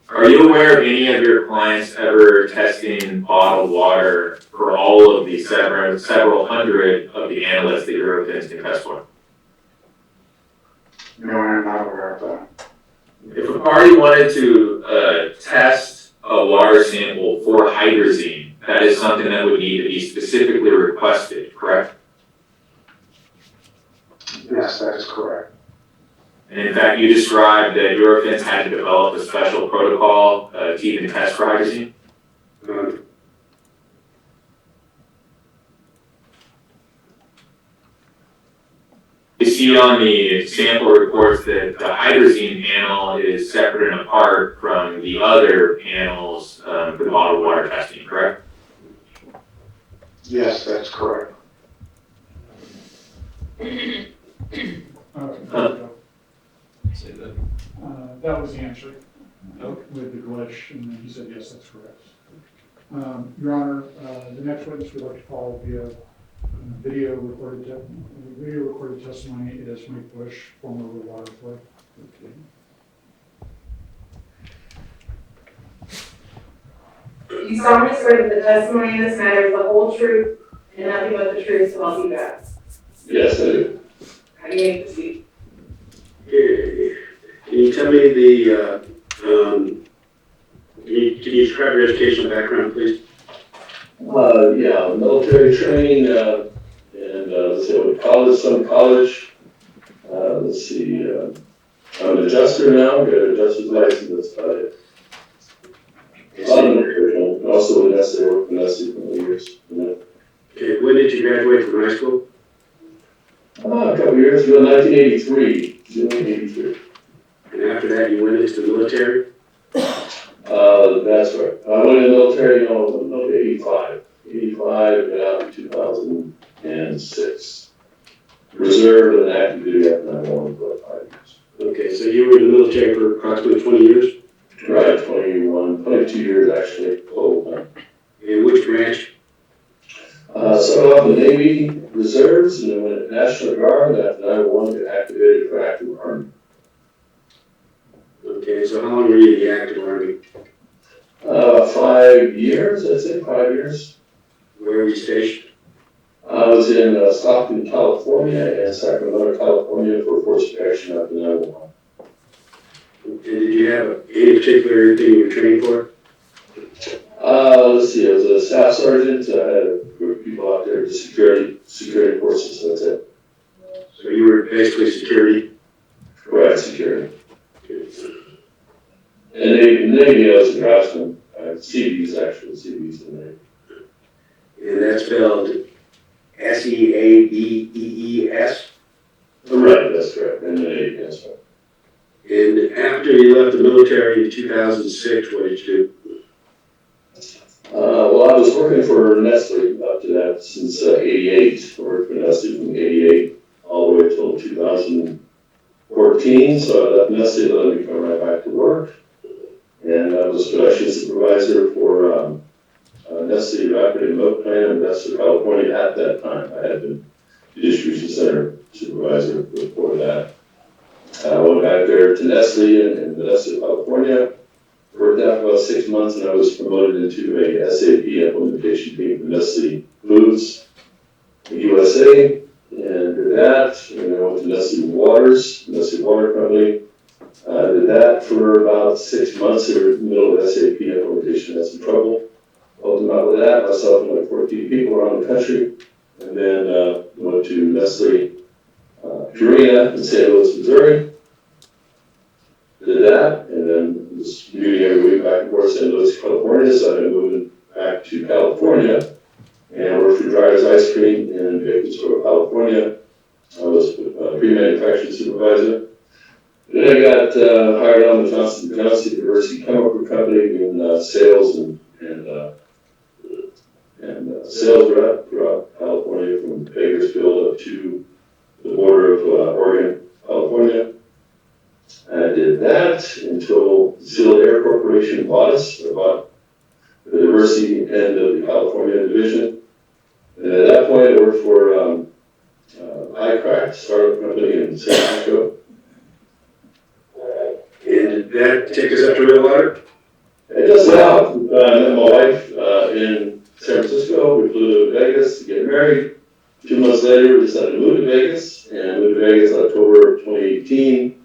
S15: Are you aware of any of your clients ever testing bottled water for all of the several hundred of the analytes that Eurofins can test for?
S12: No, I'm not aware of that.
S15: If a party wanted to test a water sample for hydrazine, that is something that would need to be specifically requested, correct?
S12: Yes, that is correct.
S15: And in fact, you described that Eurofins had to develop a special protocol to even test for hydrazine? You see on the sample reports that the hydrazine panel is separate and apart from the other panels for the bottled water testing, correct?
S12: Yes, that's correct.
S5: Okay,
S1: Say that.
S5: that was the answer
S1: Okay.
S5: with the glitch, and then he said, yes, that's correct. Your Honor, the next witness we'd like to call via video recorded testimony is Mike Bush, former water flood.
S16: You solemnly swear that the testimony in this matter is the whole truth and nothing but the truth, so help you God.
S9: Yes, I do.
S16: How do you make the speech?
S9: you tell me can you describe your educational background, please?
S14: Yeah, military training, and, let's see, I went to college, some college. Let's see, I'm an adjuster now, got an adjuster's license, that's about it. A lot of military training, and also in Nestle, I worked in Nestle for many years.
S9: Okay, when did you graduate from high school?
S14: A couple years ago, 1983, June 83.
S9: And after that, you went into the military?
S14: That's right. I went in the military, no, 85. 85, got out in 2006. Reserve and active duty after 9/11 for about 5 years.
S9: Okay, so you were in the military for approximately 20 years?
S14: Right, 22 years actually, total time.
S9: In which branch?
S14: Started off in the Navy Reserves, and then went to National Guard, and after 9/11 got activated for active Army.
S9: Okay, so how long were you in the active Army?
S14: 5 years, I'd say 5 years.
S9: Where were you stationed?
S14: I was in Stockton, California, and Sacramento, California for force protection after 9/11.
S9: And did you have any particular thing you were trained for?
S14: Let's see, I was a staff sergeant, I had a group of people out there, just security forces, that's it.
S9: So you were basically security?
S14: Right, security. And Navy, I was a draftsman, CVs actually, CVs in the Navy.
S9: And that's spelled SEABEES?
S14: Right, that's correct, in the Navy, that's right.
S9: And after you left the military in 2006, what did you do?
S14: Well, I was working for Nestle up to that since 88. I worked for Nestle from 88 all the way till 2014. So I left Nestle, then I came right back to work. And I was production supervisor for Nestle Rapid and Milk Plant in Nestle, California at that time. I had been the distribution center supervisor before that. I went back there to Nestle in Nestle, California. Worked out for about 6 months, and I was promoted into a SAP implementation team for Nestle Foods USA, and did that. And I went to Nestle Waters, Nestle Water Company. Did that for about 6 months. They were in the middle of SAP implementation, had some trouble. Helped them out with that, myself and like 14 people around the country. And then went to Nestle Purina in St. Louis, Missouri. Did that, and then was commuting every week back and forth to St. Louis, California, so I've been moving back to California and worked for Dryer's Ice Cream in Bakersfield, California. I was a pre-manufacturing supervisor. Then I got hired on the Johnson & Johnson Diversity Chemical Company in sales and sales rep throughout California from Bakersfield up to the border of Oregon, California. I did that until Sealed Air Corporation bought us, or bought the diversity end of the California division. And at that point, I worked for iCrack, startup company in San Francisco.
S9: And did that take us up to real water?
S14: I just went out. I met my wife in San Francisco. We flew to Vegas to get married. 2 months later, we decided to move to Vegas, and moved to Vegas in October of 2018.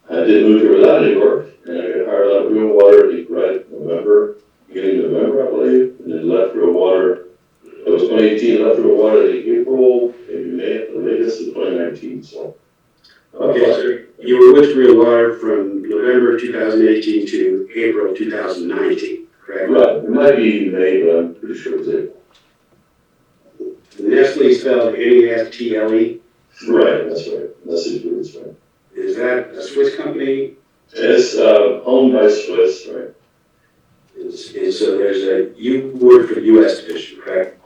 S14: I did move here without any work, and I got hired on Real Water right in November, beginning of November, I believe, and then left Real Water. It was 2018, left Real Water in April, maybe May at the latest of 2019, so.
S9: Okay, so you were with Real Water from November 2018 to April 2019, correct?
S14: Right, it might be May, but I'm pretty sure it was April.
S9: Nestle spelled Nestle?
S14: Right, that's right. Nestle Foods, right.
S9: Is that a Swiss company?
S14: It's owned by Swiss, right?
S9: And so you work for the U.S. division, correct?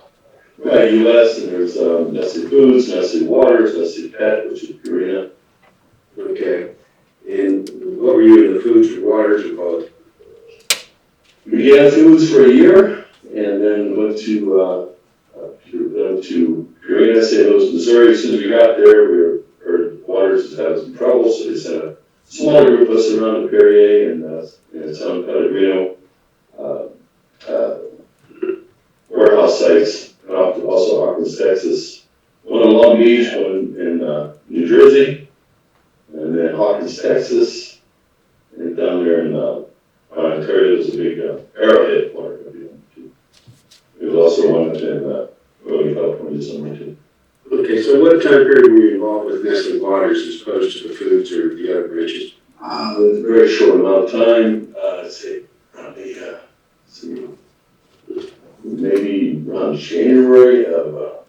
S14: Right, U.S. and there's Nestle Foods, Nestle Waters, Nestle Pet, which is Purina.
S9: Okay. And what were you in the foods or waters or both?
S14: Began Foods for a year, and then went to Purina, St. Louis, Missouri. As soon as we got there, we heard Waters was having some trouble, so they sent a smaller group of us around to Perrier and San Pellegrino warehouse sites, and also Hawkins, Texas. One in Long Beach, one in New Jersey, and then Hawkins, Texas, down there in, Ontario, there's a big, Arrowhead water company. There's also one in, Northern California somewhere too.
S9: Okay, so what time period were you involved with Nestle Waters as opposed to the foods or the other branches?
S14: It's a very short amount of time, let's say, probably, maybe around January of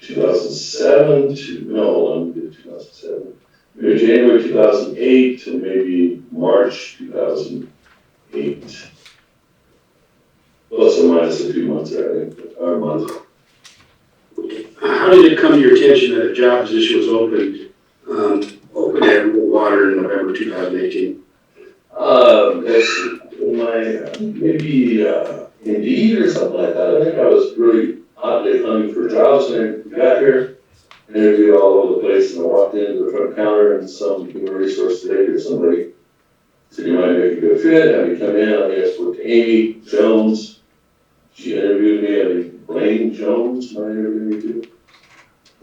S14: 2007 to, no, let me get 2007. Maybe January 2008 to maybe March 2008. Plus or minus a few months there, I think, or a month.
S9: How did it come to your attention that a job position was open at Water in November 2018?
S14: That's maybe Indeed or something like that. I think I was really hotly hunting for jobs when I got here. Interviewed all over the place, and I walked into the front counter, and some human resource lady or somebody said, "You might make a good fit. Have you come in?" I think I spoke to Amy Jones. She interviewed me. I think Blaine Jones might interview me too.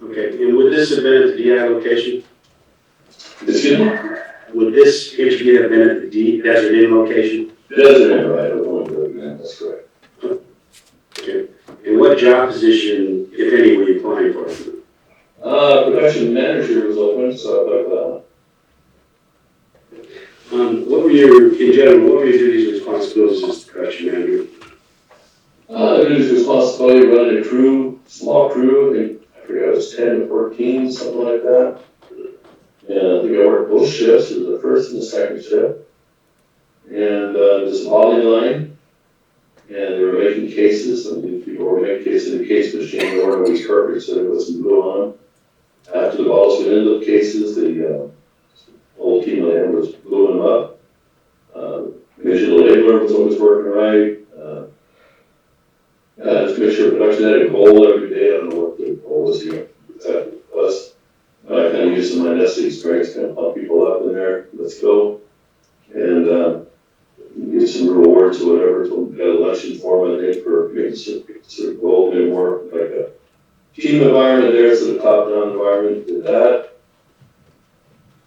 S9: Okay, and would this have been at the DI location?
S14: Excuse me?
S9: Would this interview have been at the Desert Inn location?
S14: Desert Inn, right? I don't want to do it again. That's correct.
S9: Okay. And what job position, if any, were you applying for?
S14: Production manager was open, so I thought
S9: what were your, in general, what were your duties and responsibilities as the production manager?
S14: Duties and responsibility running a crew, small crew. I forget, it was 10 to 14, something like that. And I think I worked both shifts, it was the first and the second shift. And this volley line, and they were making cases. I mean, people were making cases in the case machine, they weren't always perfect, so there was some glue on them. After the balls went into the cases, the whole team there was gluing them up. Digital labeler was always working right. Just make sure production had a goal every day. I don't know what the goal was here. Exactly was. I kind of used some of my Nestle experience, kind of pump people up in there. Let's go. And give some rewards or whatever. So we got a luncheon for them, I think, for making sort of goal, maybe more like a team environment there, sort of top-down environment. Did that.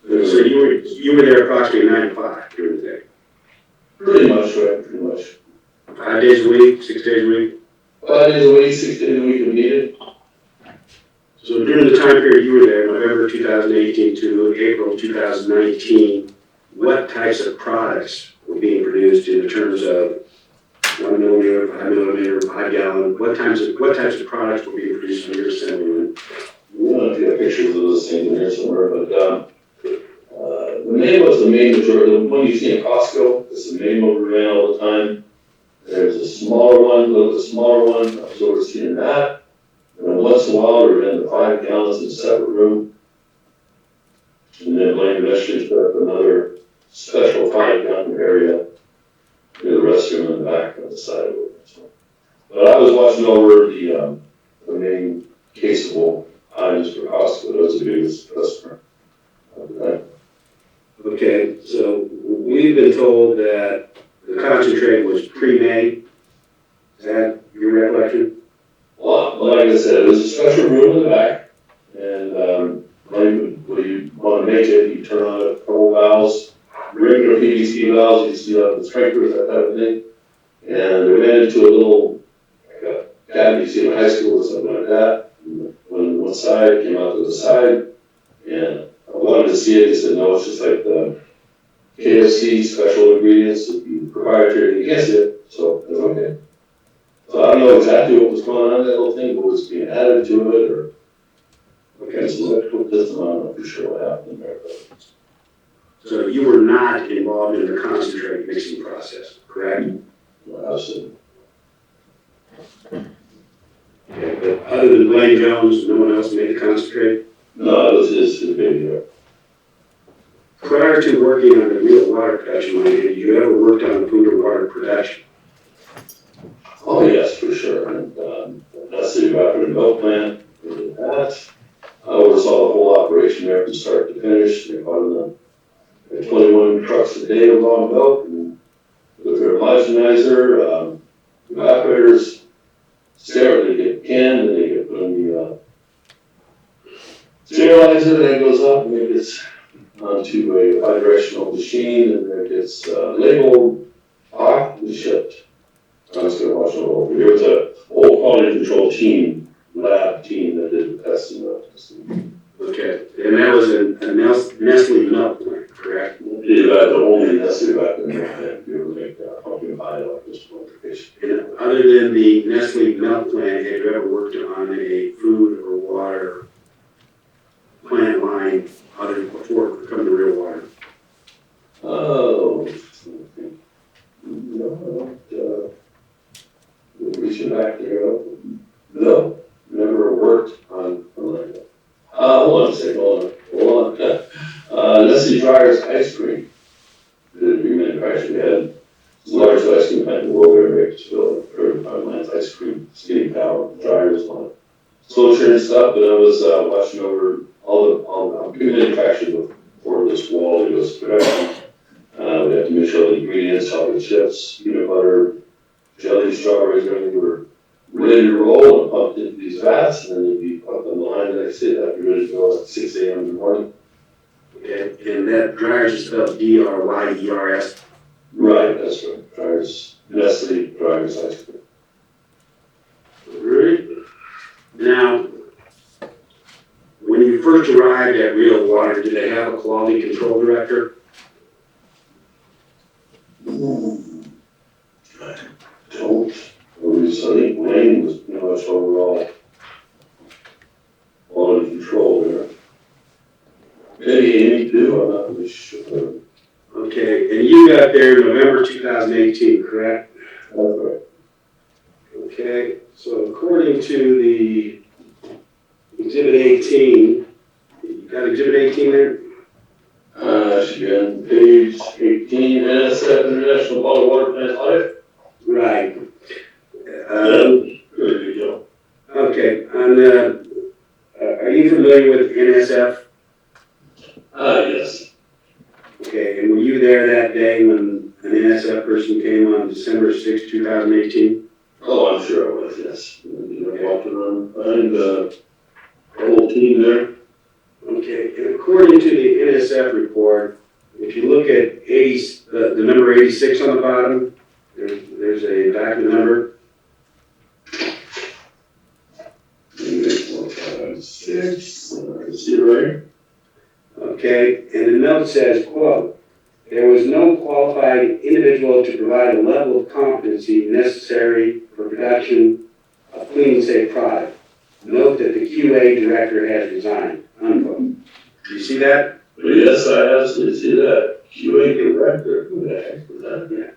S9: So you were there approximately 9 to 5 during the day?
S14: Pretty much, right? Pretty much.
S9: 5 days a week, 6 days a week?
S14: 5 days a week, 6 days a week if needed.
S9: So during the time period you were there, November 2018 to April 2019, what types of products were being produced in terms of 1 millimeter, 5 millimeter, 5 gallon? What types of products were being produced in your assembly room?
S14: I don't know if you have pictures of those things in here somewhere, but the main was the main majority. The one you see in Costco, it's the main one we ran all the time. There's a smaller one, a little bit smaller one. I was overseeing that. And then once in a while, we ran the 5 gallons in a separate room. And then Blaine Vestry put up another special 5 gallon area near the restroom in the back on the side of it. So, but I was watching over the main caseable items for Costco. That was the biggest customer.
S9: Okay, so we've been told that the concentrate was pre-made. Is that your recollection?
S14: Well, like I said, it was a special room in the back, and when you want to make it, you turn on a couple valves, regular PVC valves, you see the sprinklers, that type of thing, and they ran into a little cabin you see in high school or something like that. When one side came out to the side, and I wanted to see it. He said, "No, it's just like the KFC special ingredients, proprietary, you can't see it." So it's okay. So I don't know exactly what was going on in that little thing, what was being added to it, or it's an electrical system. I don't know for sure what happened there. But.
S9: So you were not involved in the concentrate mixing process, correct?
S14: No, absolutely.
S9: Okay, but other than Blaine Jones, no one else made the concentrate?
S14: No, it was his baby there.
S9: Prior to working on the real water production line, did you ever worked on food or water production?
S14: Oh yes, for sure. And that's the evaporative milk plant. We did that. I oversaw the whole operation there from start to finish. They bought 21 trucks a day of raw milk, and with their homogenizer, evaporators, they get canned, and they get put in the sterilizer, and it goes up, and it gets onto a bidirectional machine, and then it gets labeled, packed, and shipped. I was going to watch it over. There was a whole quality control team, lab team that did the testing of this.
S9: Okay, and that was a Nestle milk plant, correct?
S14: Yeah, the only Nestle back in there, you were make pumpkin pie like this one.
S9: And other than the Nestle milk plant, have you ever worked on a food or water plant line other before coming to real water?
S14: Oh, no, reaching back there. No, never worked on like that. Hold on a second, hold on. Nestle Dryers ice cream. The remanufactured, we had the largest ice cream plant in the world, we were able to build 35 lines ice cream, skinny power, dryers on it. Slow churn stuff, but I was watching over all the remanufactured before this wall, it was production. We have to make sure the ingredients, chocolate chips, peanut butter, jelly, strawberries, everything were ready to roll and pumped into these vats, and then they'd be pumped on the line the next day. That'd be ready to go at 6 a.m. in the morning.
S9: And that dryers is spelled D-R-Y-E-R-S?
S14: Right, that's right. Dryers, Nestle Dryers ice cream.
S9: Right. Now, when you first arrived at Real Water, did they have a quality control director?
S14: I don't. I think Wren was pretty much overall quality control there. Maybe Amy too, I'm not really sure.
S9: Okay, and you got there in November 2018, correct?
S14: That's right.
S9: Okay, so according to the Exhibit 18, you got Exhibit 18 there?
S14: Should be on page 18, NSF International Bottled Water Plant Audit.
S9: Right.
S14: Good to go.
S9: Okay, are you familiar with NSF?
S14: Yes.
S9: Okay, and were you there that day when an NSF person came on December 6, 2018?
S14: Oh, I'm sure I was, yes. I walked around, find the whole team there.
S9: Okay, and according to the NSF report, if you look at the number 86 on the bottom, there's a document number.
S14: 6, I see it right here.
S9: Okay, and the note says, quote, "There was no qualified individual to provide a level of competency necessary for production of clean and safe product. Note that the QA director has resigned," unquote. Do you see that?
S14: Yes, I absolutely see that. QA director, who the heck was that?
S9: Yeah.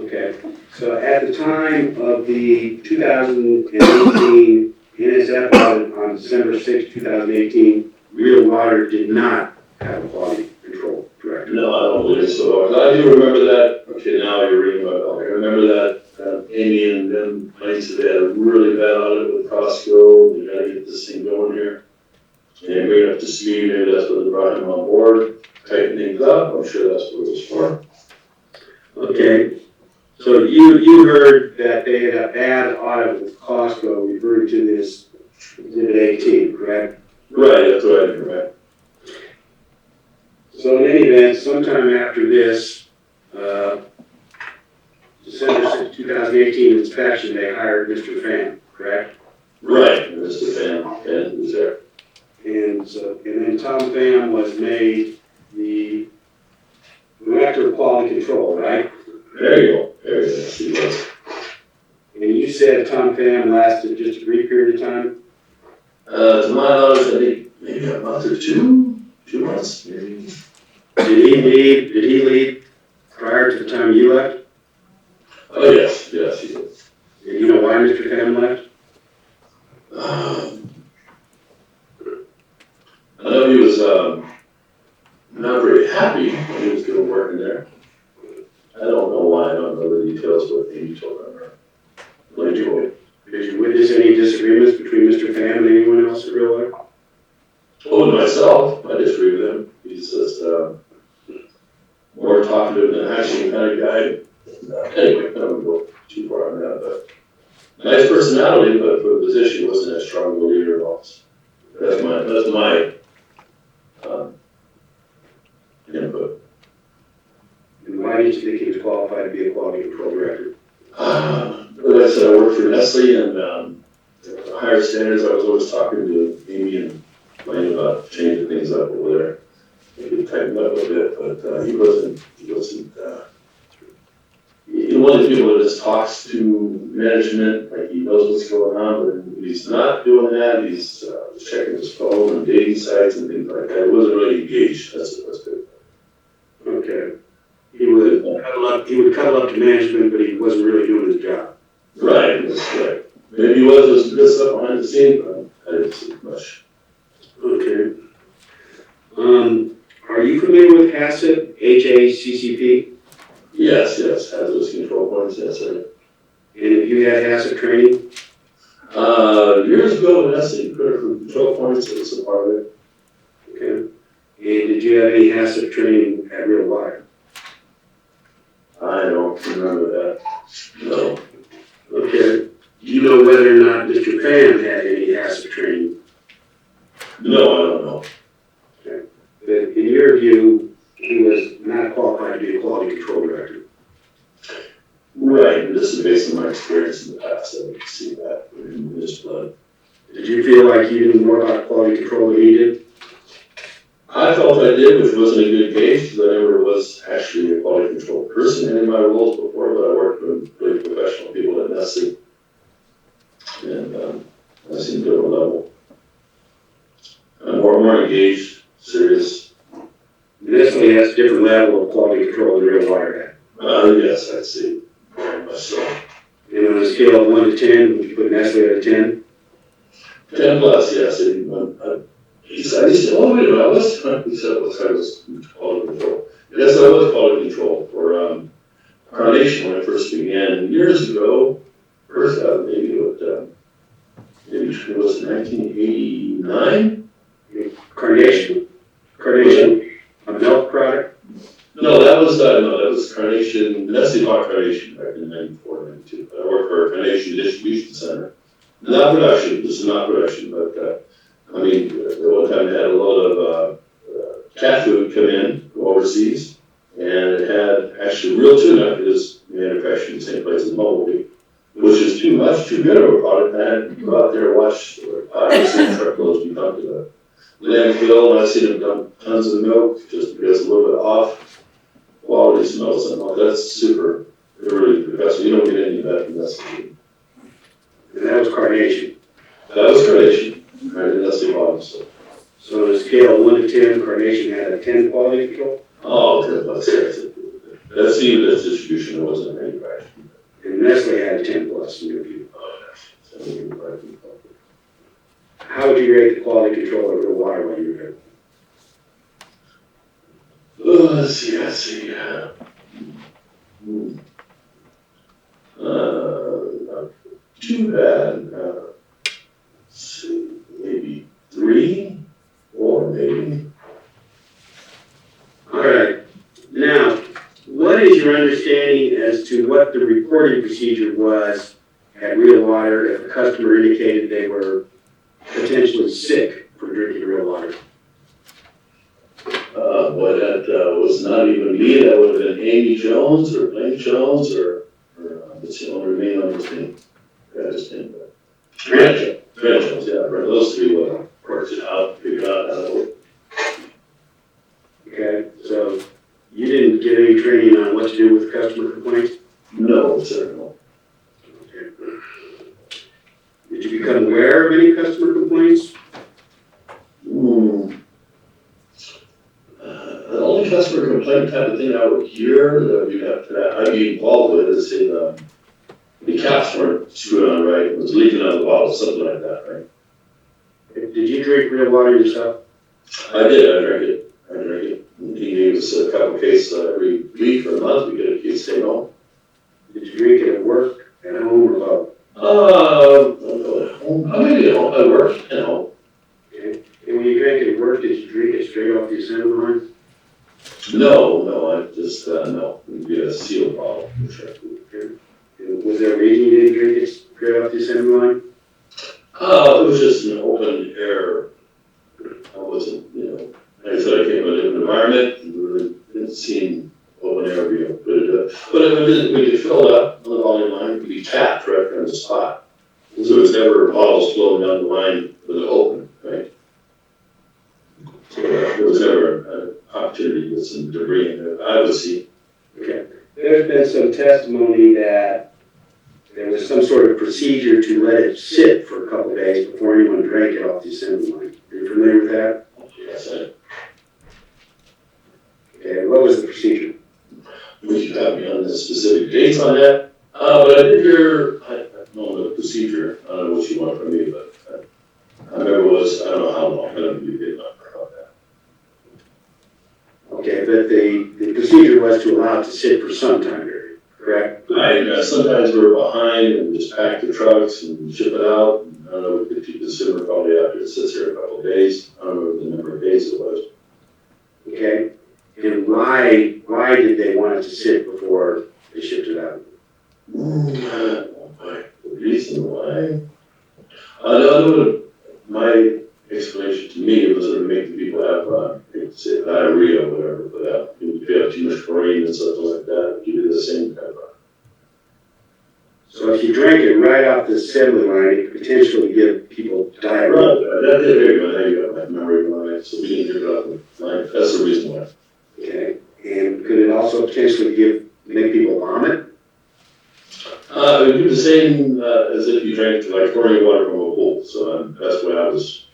S9: Okay, so at the time of the 2018 NSF audit on December 6, 2018, Real Water did not have a quality control director.
S14: No, I don't believe so. I do remember that. Okay, now you're reading my bell. I remember that Amy and them claims that they had a really bad audit with Costco. They gotta get this thing going here. And bring it up to speed. Maybe that's what they brought him on board. Tighten things up. I'm sure that's what it was for.
S9: Okay, so you heard that they had a bad audit with Costco referring to this Exhibit 18, correct?
S14: Right, that's what I remember.
S9: So in any event, sometime after this, December 6, 2018 inspection, they hired Mr. Pham, correct?
S14: Right, Mr. Fan was there.
S9: And then Tom Pham was made the director of quality control, right?
S14: There you go. There you go. He was.
S9: And you said Tom Pham lasted just a brief period of time?
S14: To my knowledge, I think maybe a month or 2 months, maybe.
S9: Did he leave prior to the time you left?
S14: Oh, yes, he did.
S9: And you know why Mr. Pham left?
S14: I know he was not very happy when he was doing work in there. I don't know why. I don't know the details of what Amy told him.
S9: Did you witness any disagreements between Mr. Pham and anyone else at Real Water?
S14: Oh, myself, I disagree with him. He's just more talkative than action kind of guy. Anyway, I don't go too far on that, but nice personality, but for the position, wasn't as strong of a leader at all. That's my input.
S9: And why did you think he was qualified to be a quality control director?
S14: Like I said, I worked for Nestle and higher standards. I was always talking to Amy and Wayne about changing things up over there. Maybe tighten up a bit, but he wasn't, one of the people that just talks to management, like he knows what's going on, but when he's not doing that, he's checking his phone and dating sites and things like that. He wasn't really engaged. That's good.
S9: Okay. He would cuddle up to management, but he wasn't really doing his job.
S14: Right, that's right. Maybe he was doing some good stuff behind the scenes, but I didn't see much.
S9: Okay. Are you familiar with HACCP, HACCP?
S14: Yes, hazardous control points, yes, sir.
S9: And have you had HACCP training?
S14: Years ago, when I see critical control points, it was a part of it.
S9: Okay. And did you have any HACCP training at Real Water?
S14: I don't remember that. No.
S9: Okay. Do you know whether or not Mr. Pham had any HACCP training?
S14: No, I don't know.
S9: Okay. But in your view, he was not qualified to be a quality control director?
S14: Right, and this is based on my experience in the past. I didn't see that in his blood.
S9: Did you feel like you knew more about quality control than he did?
S14: I felt I did, which wasn't a good gauge, because I never was actually a quality control person in my roles before, but I worked with really professional people at Nestle. And I seemed to a level. I'm more engaged, serious.
S9: Nestle has a different level of quality control than Real Water had.
S14: Yes, I'd say very much so.
S9: And on a scale of 1 to 10, would you put Nestle at a 10?
S14: 10 plus, yes. He said, oh, wait a minute, he said it was quality control. Yes, I was quality control for Carnation when I first began years ago. First, maybe it was 1989?
S9: Carnation, a milk product?
S14: No, that was Carnation, Nestle bought Carnation back in 94, 92. I worked for Carnation Distribution Center. Not production, this is not production, but I mean, at one time they had a load of cat food come in from overseas, and it had actually real tuna is manufactured in the same place as Bumblebee, which is too good of a product. I had to go out there and watch 5 or 6 truckloads be dumped to the landfill, and I've seen them dump tons of milk just because a little bit off quality smells and all. That's super, really professional. You don't get any of that from Nestle.
S9: And that was Carnation.
S14: That was Carnation. Nestle bottom stuff.
S9: So on a scale of 1 to 10, Carnation had a 10 quality control?
S14: Oh, 10 plus. That's even its distribution, it wasn't manufacturing.
S9: And Nestle had a 10 plus in your view.
S14: Oh, yes.
S9: How would you rate the quality control of Real Water while you were there?
S14: Let's see. Not too bad. Let's see, maybe 3, 4 maybe.
S9: All right. Now, what is your understanding as to what the reporting procedure was at Real Water if a customer indicated they were potentially sick from drinking Real Water?
S14: Boy, that was not even me. That would have been Amy Jones or Blaine Jones or it's the only name on his name. I just named that. Wren Jones, yeah. Those 3 worked it out, figured out how to work.
S9: Okay, so you didn't get any training on what to do with customer complaints?
S14: No, sir, no.
S9: Okay. Did you become aware of any customer complaints?
S14: The only customer complaint type of thing I would hear that I'd be involved with is the caps weren't screwed on right, it was leaking out of the bottle, something like that, right?
S9: Did you drink Real Water yourself?
S14: I did, I drank it. He gave us a couple cases every week or a month, we get a case stay home.
S9: Did you drink it at work, at home, or both?
S14: Maybe at home, at work, at home.
S9: Okay. And when you drank it at work, did you drink it straight off the assembly line?
S14: No, I just, no. It would be a sealed bottle, for sure.
S9: Okay. And was there a reason you didn't drink it straight off the assembly line?
S14: It was just an open air. I wasn't, like I said, I came from a different environment, we were didn't seem open air, you know, but it we could fill it up on the volume line, it could be tapped right there on the spot. So it's never bottles flowing down the line with it open, right? So there was never an opportunity with some debris in there, I would see.
S9: Okay. There's been some testimony that there was some sort of procedure to let it sit for a couple of days before anyone drank it off the assembly line. Are you familiar with that?
S14: Yes,
S9: Okay, what was the procedure?
S14: we should have me on the specific dates on that. But I did hear, I don't know the procedure, I don't know what you want from me, but I remember it was, I don't know how long, I don't know if you did not about that.
S9: Okay, but the procedure was to allow it to sit for some time period, correct?
S14: Sometimes we were behind and just pack the trucks and ship it out. I don't know if you consider probably after it sits here a couple of days. I don't know the number of days it was.
S9: Okay, and why did they want it to sit before they shipped it out?
S14: The reason why? I know my explanation to me was to make the people have, say diarrhea or whatever, but if you have too much chlorine and something like that, you do the same kind of.
S9: So if you drank it right off the assembly line, it could potentially give people diarrhea.
S14: Right, there you go, my memory line, so we didn't drink it off the line, that's the reason why.
S9: Okay, and could it also potentially make people vomit?
S14: It would do the same as if you drank like chlorine water from a pool, so that's what I was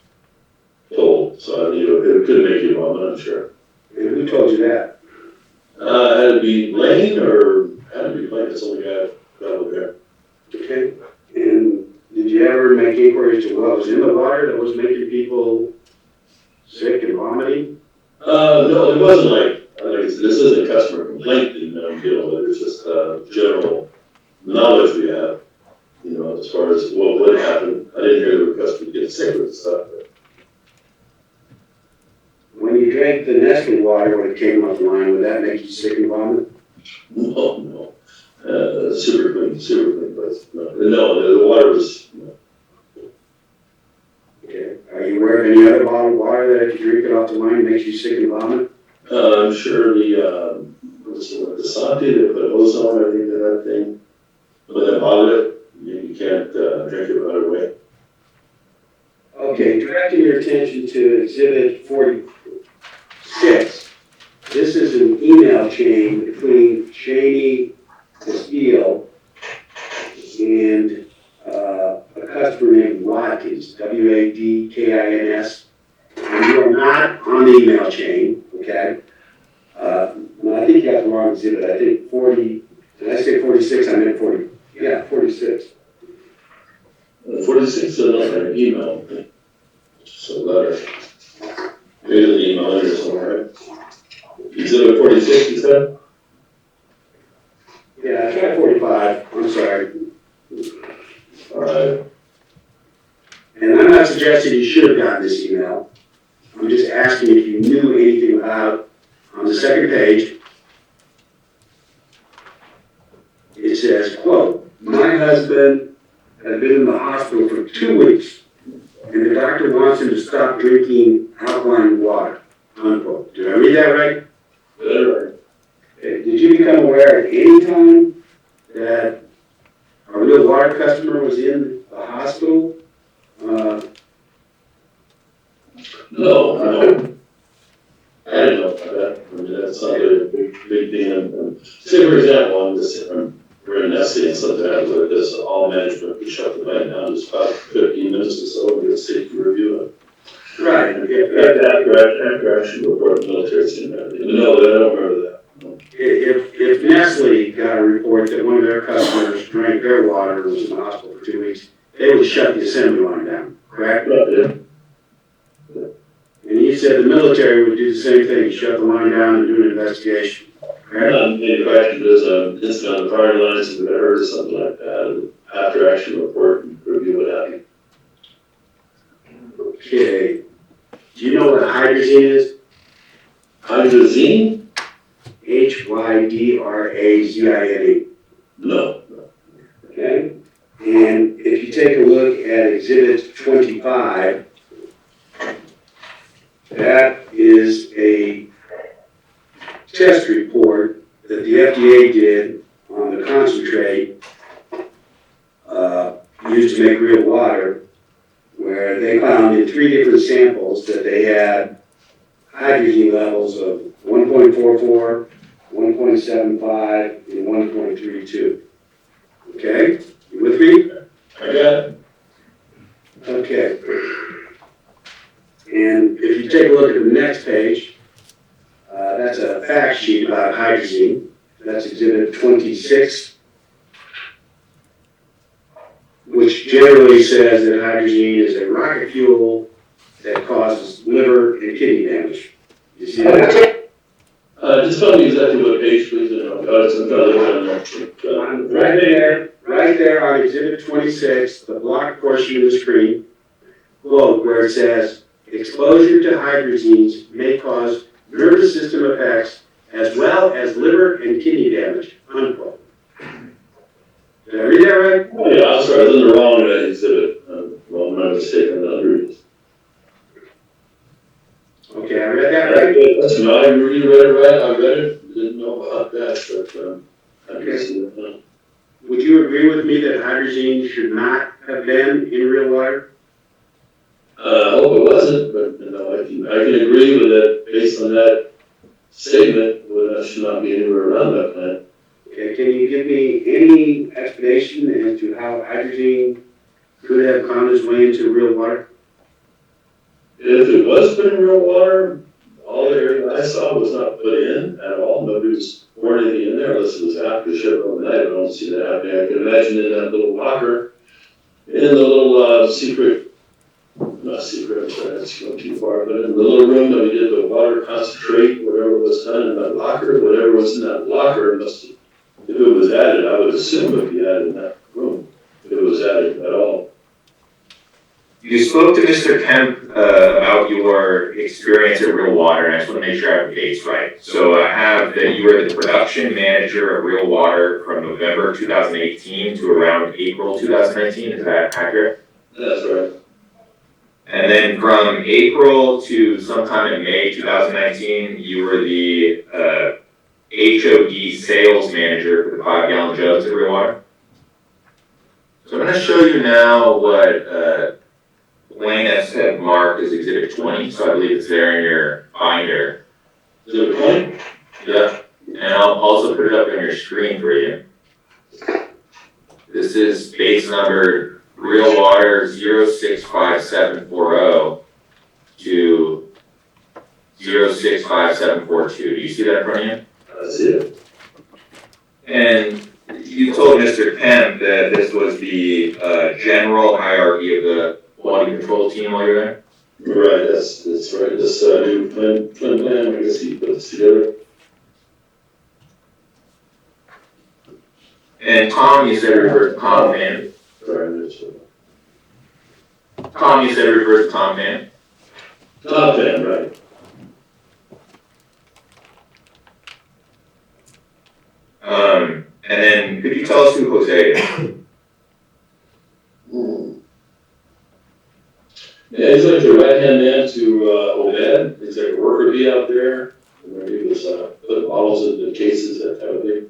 S14: told. So it could make you vomit, I'm sure.
S9: And who told you that?
S14: Had to be Lane or had to be Lane, that's the only guy that was there.
S9: Okay, and did you ever make inquiries to what was in the water that was making people sick and vomiting?
S14: No, it wasn't this isn't a customer complaint that I'm dealing with, it's just general knowledge we have, as far as what would happen. I didn't hear the customer get sick with stuff. But.
S9: When you drank the Nestle water when it came off the line, would that make you sick and vomit?
S14: No. Super clean, but no, the water was,
S9: Okay. Are you aware of any other bottled water that if you drink it off the line makes you sick and vomit?
S14: I'm sure the Santi, they put ozone, I think, in that thing. But then bottle it, you can't drink it right away.
S9: Okay, directing your attention to Exhibit 46. This is an email chain between Cheney Steele and a customer named Watkins, Wadkins. And you are not on the email chain, okay? Well, I think you got the wrong exhibit. I think 40, did I say 46? I meant 40. Yeah, 46.
S14: 46 is an email. It's a letter. Maybe an email letter somewhere, right? Exhibit 46, you said?
S9: Yeah, try 45. I'm sorry.
S14: All right.
S9: And I'm not suggesting you should have gotten this email. I'm just asking if you knew anything about, on the second page, it says, quote, my husband has been in the hospital for 2 weeks, and the doctor wants him to stop drinking alkaline water, unquote. Did I read that right?
S14: That's right.
S9: Okay. Did you become aware at any time that a real water customer was in the hospital?
S14: No. I didn't know about that. I mean, that's not a big thing. Say, for example, we're in Nestle and something happens like this, all management would shut the plant down just about 15 minutes or so and get a safety review.
S9: Right.
S14: After actually report the military scene and everything. No, I don't remember that. No.
S9: If Nestle got a report that one of their customers drank their water and was in the hospital for 2 weeks, they would shut the assembly line down, correct?
S14: Yeah.
S9: And you said the military would do the same thing, shut the line down and do an investigation, correct?
S14: Manufacturer does an incident on the fire lines if they're hurt or something like that, and after action report and review what happened.
S9: Okay. Do you know what hydrazine is?
S14: Hydrazine?
S9: Hydrazine.
S14: No.
S9: Okay. And if you take a look at Exhibit 25, that is a test report that the FDA did on the concentrate used to make real water, where they found in 3 different samples that they had hydrogen levels of 1.44, 1.75, and 1.32. Okay, you with me?
S14: I got it.
S9: Okay. And if you take a look at the next page, that's a fact sheet about hydrogen. That's exhibit 26, which generally says that hydrogen is a rocket fuel that causes liver and kidney damage. You see that?
S14: Just tell me exactly what page, please.
S9: Right there on exhibit 26, the blocked portion of the screen, quote, where it says, exposure to hydrogens may cause nervous system effects as well as liver and kidney damage, unquote. Did I read that right?
S14: Oh, yeah, I'm sorry, I was in the wrong exhibit. Well, my mistake on the other.
S9: Okay, I read that right?
S14: That's fine, you read it right, I read it, didn't know about that, but, I can see that now.
S9: Would you agree with me that hydrogen should not have been in real water?
S14: I hope it wasn't, but, I can agree with that based on that statement, well, that should not be anywhere around that plant.
S9: Okay, can you give me any explanation as to how hydrogen could have found its way into real water?
S14: If it was put in real water, all the area I saw was not put in at all. Nobody was pouring anything in there unless it was after the ship on the night. I don't see that happening. I can imagine in that little locker, in the little secret, not secret, I'm sorry, that's going too far, but in the little room that we did the water concentrate, whatever was done in that locker, whatever was in that locker, must have, if it was added, I would assume it would be added in that room, if it was added at all.
S15: You spoke to Mr. Kemp about your experience at Real Water, and I just want to make sure I have the dates right. So I have that you were the production manager of Real Water from November 2018 to around April 2019. Is that accurate?
S14: That's right.
S15: And then from April to sometime in May 2019, you were the HOD sales manager for the 5-gallon jugs at Real Water. So I'm going to show you now what Plaintiffs have marked as Exhibit 20, so I believe it's there in your binder.
S14: Exhibit 20?
S15: Yeah, and I'll also put it up on your screen for you. This is base number Real Water 065740 to 065742. Do you see that in front of you?
S14: I see it.
S15: And you told Mr. Kemp that this was the general hierarchy of the quality control team while you're there?
S14: Right, that's right. This new twin plan, I guess he put this together.
S15: And Tom, you said referred to Tom Van.
S14: Sorry,
S15: Tom, you said referred to Tom Van.
S14: Tom Van, right.
S15: And then could you tell us who Jose is?
S14: Yeah, he's like the right-hand man to Odou. He's like a worker bee out there. Where he was putting bottles in the cases, that type of thing.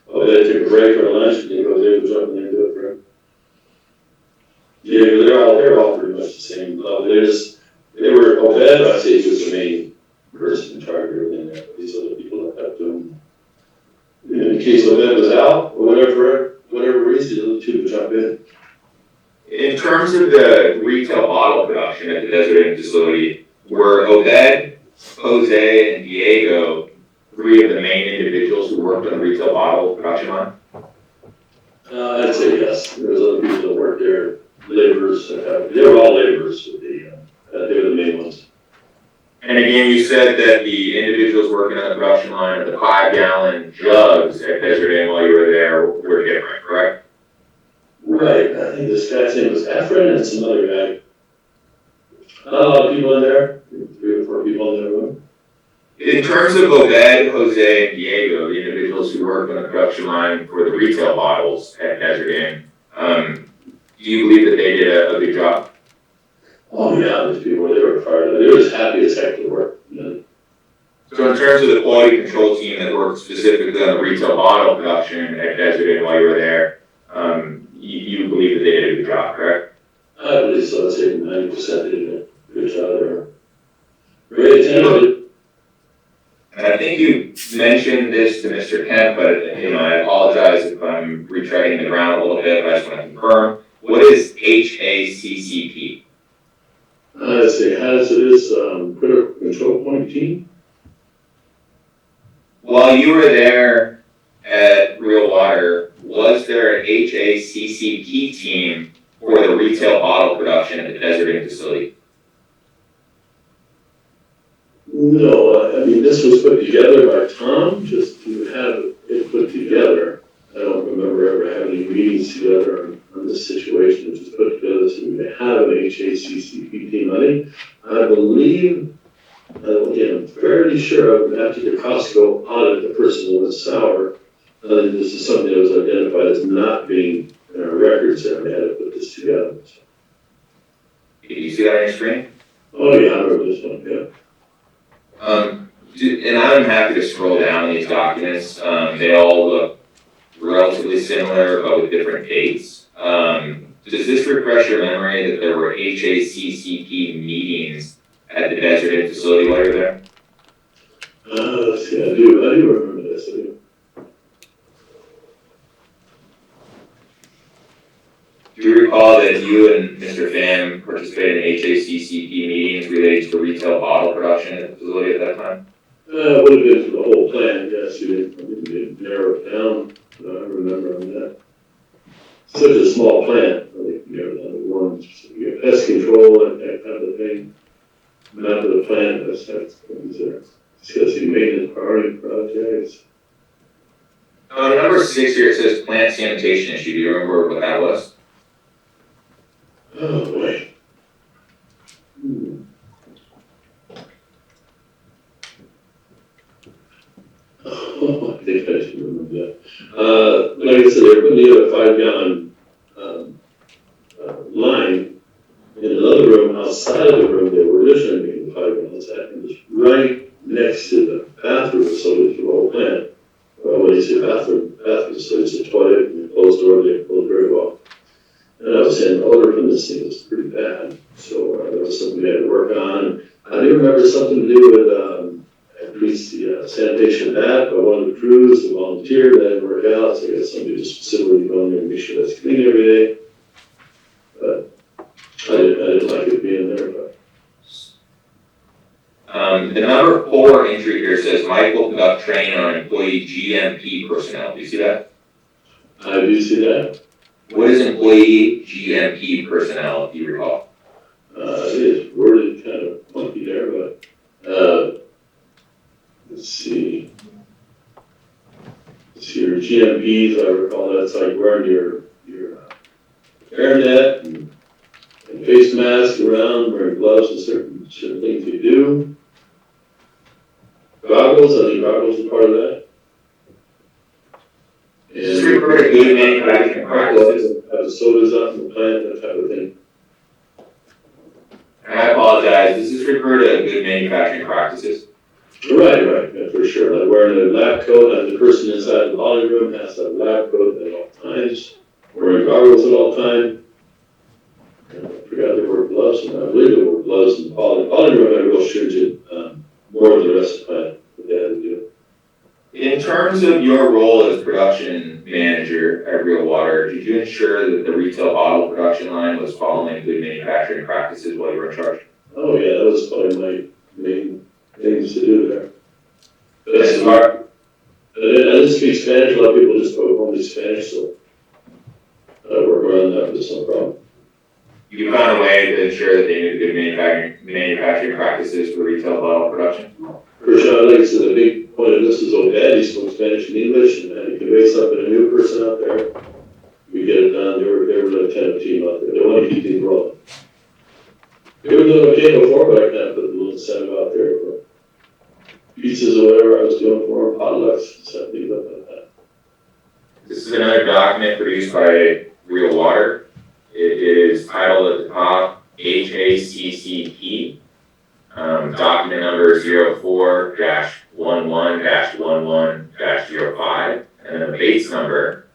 S14: Odou took a break for lunch, and he goes there, was up and they do it for him. Yeah, they're all pretty much the same level. They were Odou, I'd say he was the main person in charge of everything there. These other people that helped him. In case Odou was out, or whatever reason, the other two would jump in.
S15: In terms of the retail bottle production at the Desert Inn facility, were Odou, Jose, and Diego 3 of the main individuals who worked on the retail bottle production line?
S14: I'd say yes. There was other people that worked there, laborers. They were all laborers. They were the main ones.
S15: And again, you said that the individuals working on the production line of the 5-gallon jugs at Desert Inn while you were there were different, correct?
S14: Right. I think this guy's name was Efren and some other guy. Not a lot of people in there. 3 or 4 people in the room.
S15: In terms of Odou, Jose, and Diego, the individuals who worked on the production line for the retail bottles at Desert Inn, do you believe that they did a good job?
S14: Oh yeah, these people, they were fired up. They were as happy as heck to work. You know?
S15: So in terms of the quality control team that worked specifically on the retail bottle production at Desert Inn while you were there, you believe that they did a good job, correct?
S14: I believe so. I'd say 90% did a good job there. Very attentive.
S15: And I think you mentioned this to Mr. Kemp, but I apologize if I'm retreading the ground a little bit, but I just want to confirm. What is HACCP?
S14: It's a hazardous critical control point team.
S15: While you were there at Real Water, was there an HACCP team for the retail bottle production at the Desert Inn facility?
S14: No, I mean, this was put together by Tom, just to have it put together. I don't remember ever having any meetings together on this situation. It was just put together so we may have an HACCP team. I believe, again, I'm fairly sure after the Costco audit, the person was sour. This is something that was identified as not being in our records, and we had to put this together. So.
S15: Did you see that on your screen?
S14: Oh yeah, I remember this one, yeah.
S15: And I'm happy to scroll down these documents. They all look relatively similar, but with different dates. Does this refresh your memory that there were HACCP meetings at the Desert Inn facility while you were there?
S14: Let's see, I do remember this. I do.
S15: Do you recall that you and Mr. Pham participated in HACCP meetings related to retail bottle production at the facility at that time?
S14: It would have been for the whole plan, yes. We didn't narrow it down. I remember on that. Such a small plant, really narrow down to one. You have pest control and that kind of thing. Not of the plant, that's discussing maintenance priority projects.
S15: Number 6 here, it says plant sanitation issue. Do you remember what that was?
S14: Oh, boy. Oh, I think I should remember that. Like I said, they put me in a 5-gallon line in another room outside of the room they were originally making 5 gallons at, and it was right next to the bathroom facility for the whole plant. When you say bathroom facility, it's a toilet, and you close the door, they close very well. And I was saying the odor from this thing was pretty bad, so that was something we had to work on. I do remember something to do with at least the sanitation of that, but one of the crews, the volunteer, that didn't work out, so I got somebody to specifically go in there and make sure that's clean every day. But I didn't like it being there, but.
S15: The number 4 entry here says Mike will conduct training on employee GMP personnel. Do you see that?
S14: I do see that.
S15: What is employee GMP personnel, if you recall?
S14: It is worded kind of funky there, but let's see. Your GMPs, I recall that's like wearing your hairnet and face mask around, wearing gloves and certain things you do. Goggles, I think goggles are part of that.
S15: Does this refer to good manufacturing practices?
S14: Have the sodas out in the plant, that type of thing.
S15: And I apologize, does this refer to good manufacturing practices?
S14: Right, yeah, for sure. Like wearing a lab coat, and the person inside the poly room has a lab coat at all times. Wearing goggles at all times. I forgot they wore gloves, and I believe they wore gloves in the poly room had real stringent, more of the rest of the plant, what they had to do.
S15: In terms of your role as production manager at Real Water, did you ensure that the retail bottle production line was following good manufacturing practices while you were in charge?
S14: Oh yeah, that was probably my main things to do there.
S15: That's smart.
S14: I didn't speak Spanish, a lot of people just spoke only Spanish, so I work around that, but it's no problem.
S15: You found a way to ensure that they knew good manufacturing practices for retail bottle production?
S14: For sure, like I said, the big point of this is Odou, he spoke Spanish and English, and he could raise up a new person out there. We get it done, they were really kind of a team out there, they want to keep things rolling. They were doing okay before, but I kind of put a little incentive out there for pizzas or whatever I was doing for them, potlucks, something like that.
S15: This is another document produced by Real Water. It is titled at the top HACCP. Document number 04-11-11-05, and then the base number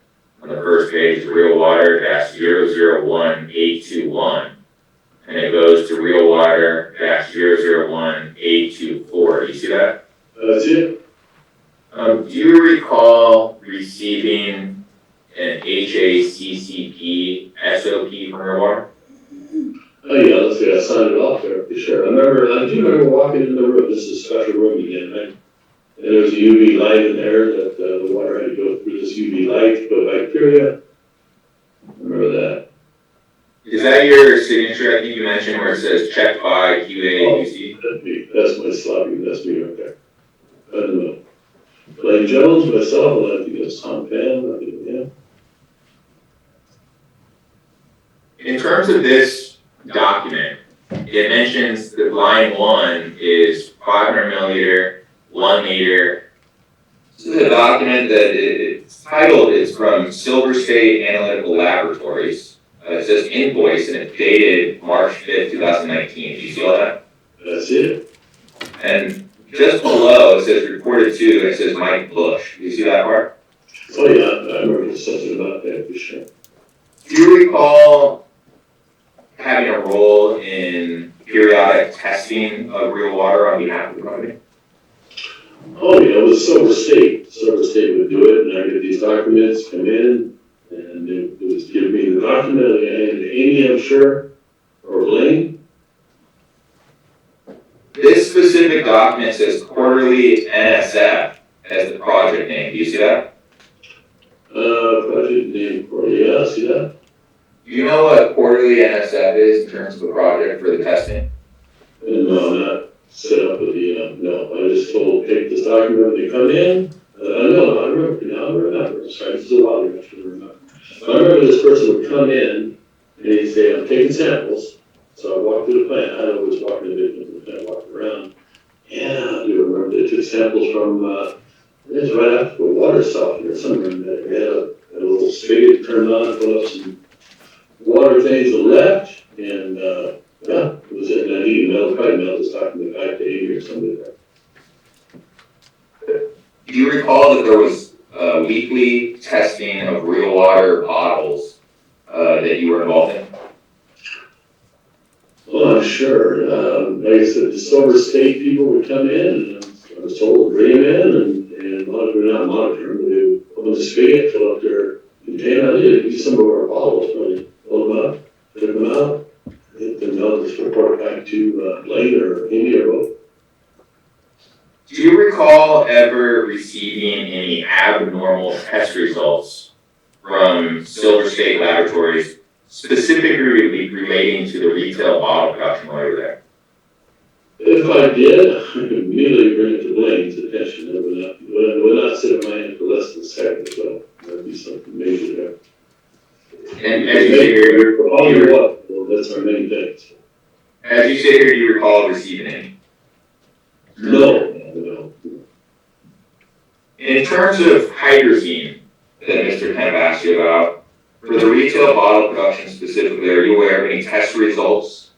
S15: on the first page is Real Water-001821, and it goes to Real Water-001824. Do you see that?
S14: That's it.
S15: Do you recall receiving an HACCP SOP from Real Water?
S14: Oh, yeah, let's see, I signed it off there, for sure. I do remember walking in the room, this is a special room again, right? And there was a UV light in there that the water had to go through this UV light to put bacteria. I remember that.
S15: Is that your signature? I think you mentioned where it says checked by QA/QC.
S14: That's my sloppy, that's me right there. I don't know. Blaine Jones, myself, I think it's Tom Pan, I think, yeah.
S15: In terms of this document, it mentions that line 1 is 500 milliliter, 1 liter. This is a document that it's titled, it's from Silver State Analytical Laboratories. It says invoice and it's dated March 5th, 2019. Do you see all that?
S14: That's it.
S15: And just below it says reported to, and it says Mike Bush. Do you see that part?
S14: Oh, yeah, I remember something about that for sure.
S15: Do you recall having a role in periodic testing of real water on behalf of the company?
S14: Oh, yeah, it was Silver State. Silver State would do it, and I get these documents come in, and it was give me the document, and Amy, I'm sure, or Blaine.
S15: This specific document says quarterly NSF as the project name. Do you see that?
S14: Project name for, yeah, see that?
S15: Do you know what quarterly NSF is in terms of the project for the testing?
S14: No, not set up with the, no, I just told, take this document, they come in, no, I remember, now I remember, sorry, this is a while ago, I should remember. I remember this person would come in, and he'd say, I'm taking samples, so I walked through the plant, I was walking the plant, walking around, and I do remember they took samples from, it was right after the water softener, somewhere in there, they had a little spigot turned on, put up some water things to the left, and, yeah, it was it, and I needed probably mail this document back to Amy or somebody like that.
S15: Do you recall that there was weekly testing of real water bottles that you were involved in?
S14: Well, I'm sure. Like I said, the Silver State people would come in, and I was told to bring them in and monitor, not monitor them, but they would open the spigot, fill up their container. I did use some of our bottles, really. Pull them up, take them out, and then they'll just report back to Blaine or Amy or both.
S15: Do you recall ever receiving any abnormal test results from Silver State Laboratories, specifically relating to the retail bottle production while you were there?
S14: If I did, I could immediately bring it to Blaine's attention. It would not sit in my hand for less than a second, so that'd be something major there.
S15: And as you say here,
S14: well, that's our main thing.
S15: As you say here, do you recall receiving any?
S14: No.
S15: In terms of hydrazine that Mr. Kemp asked you about, for the retail bottle production specifically, are you aware of any test results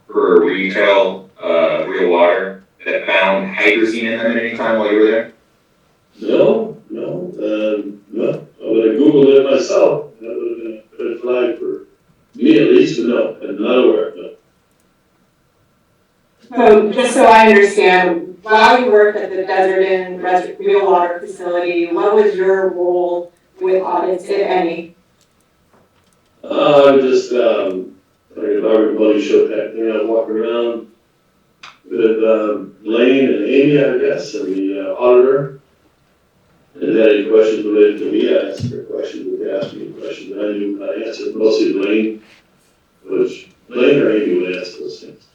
S15: for retail real water that found hydrazine in them at any time while you were there?
S14: No. I would have Googled it myself. That would have been a red flag for me at least, but no, I'm not aware of it.
S16: So, just so I understand, while you worked at the Desert Inn Real Water Facility, what was your role with audits, if any?
S14: Just, like if everybody showed that, walking around with Blaine and Amy, I guess, and the auditor. And then any questions related to me, I asked her questions, they asked me questions, and I knew I answered mostly Blaine, which Blaine or Amy would ask those things.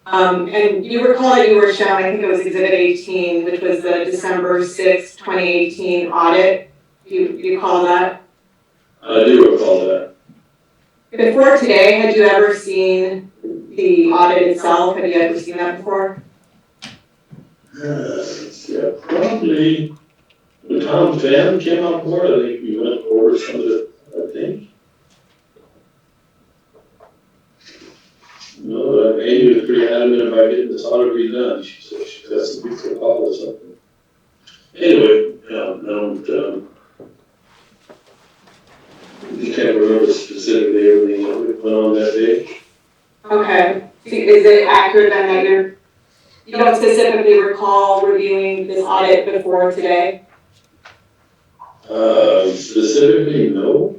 S16: And you recall that you were shown, I think it was Exhibit 18, which was the December 6, 2018 audit. Do you recall that?
S14: I do recall that.
S16: Before today, had you ever seen the audit itself? Had you ever seen that before?
S14: Yeah, probably when Tom Fan came on board, I think we went over some of it, I think. No, Amy was pretty happy adamant about getting this audit redone. She said she's got some big call or something. Anyway, you can't remember specifically everything that went on that day.
S16: Okay, is it accurate then that you don't specifically recall reviewing this audit before today?
S14: Specifically, no.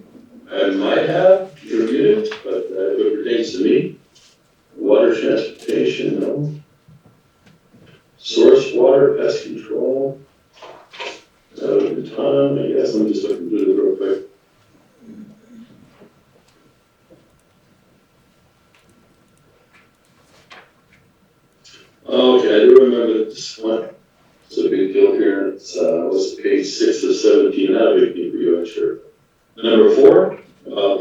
S14: I might have reviewed it, but if it pertains to me, water transportation, no. Source water, pest control. The time, I guess, I'm just looking through it real quick. Okay, I do remember this one. It's a big deal here. It's, what's it, page 6 of 17, not a big deal for you, I'm sure. Number 4,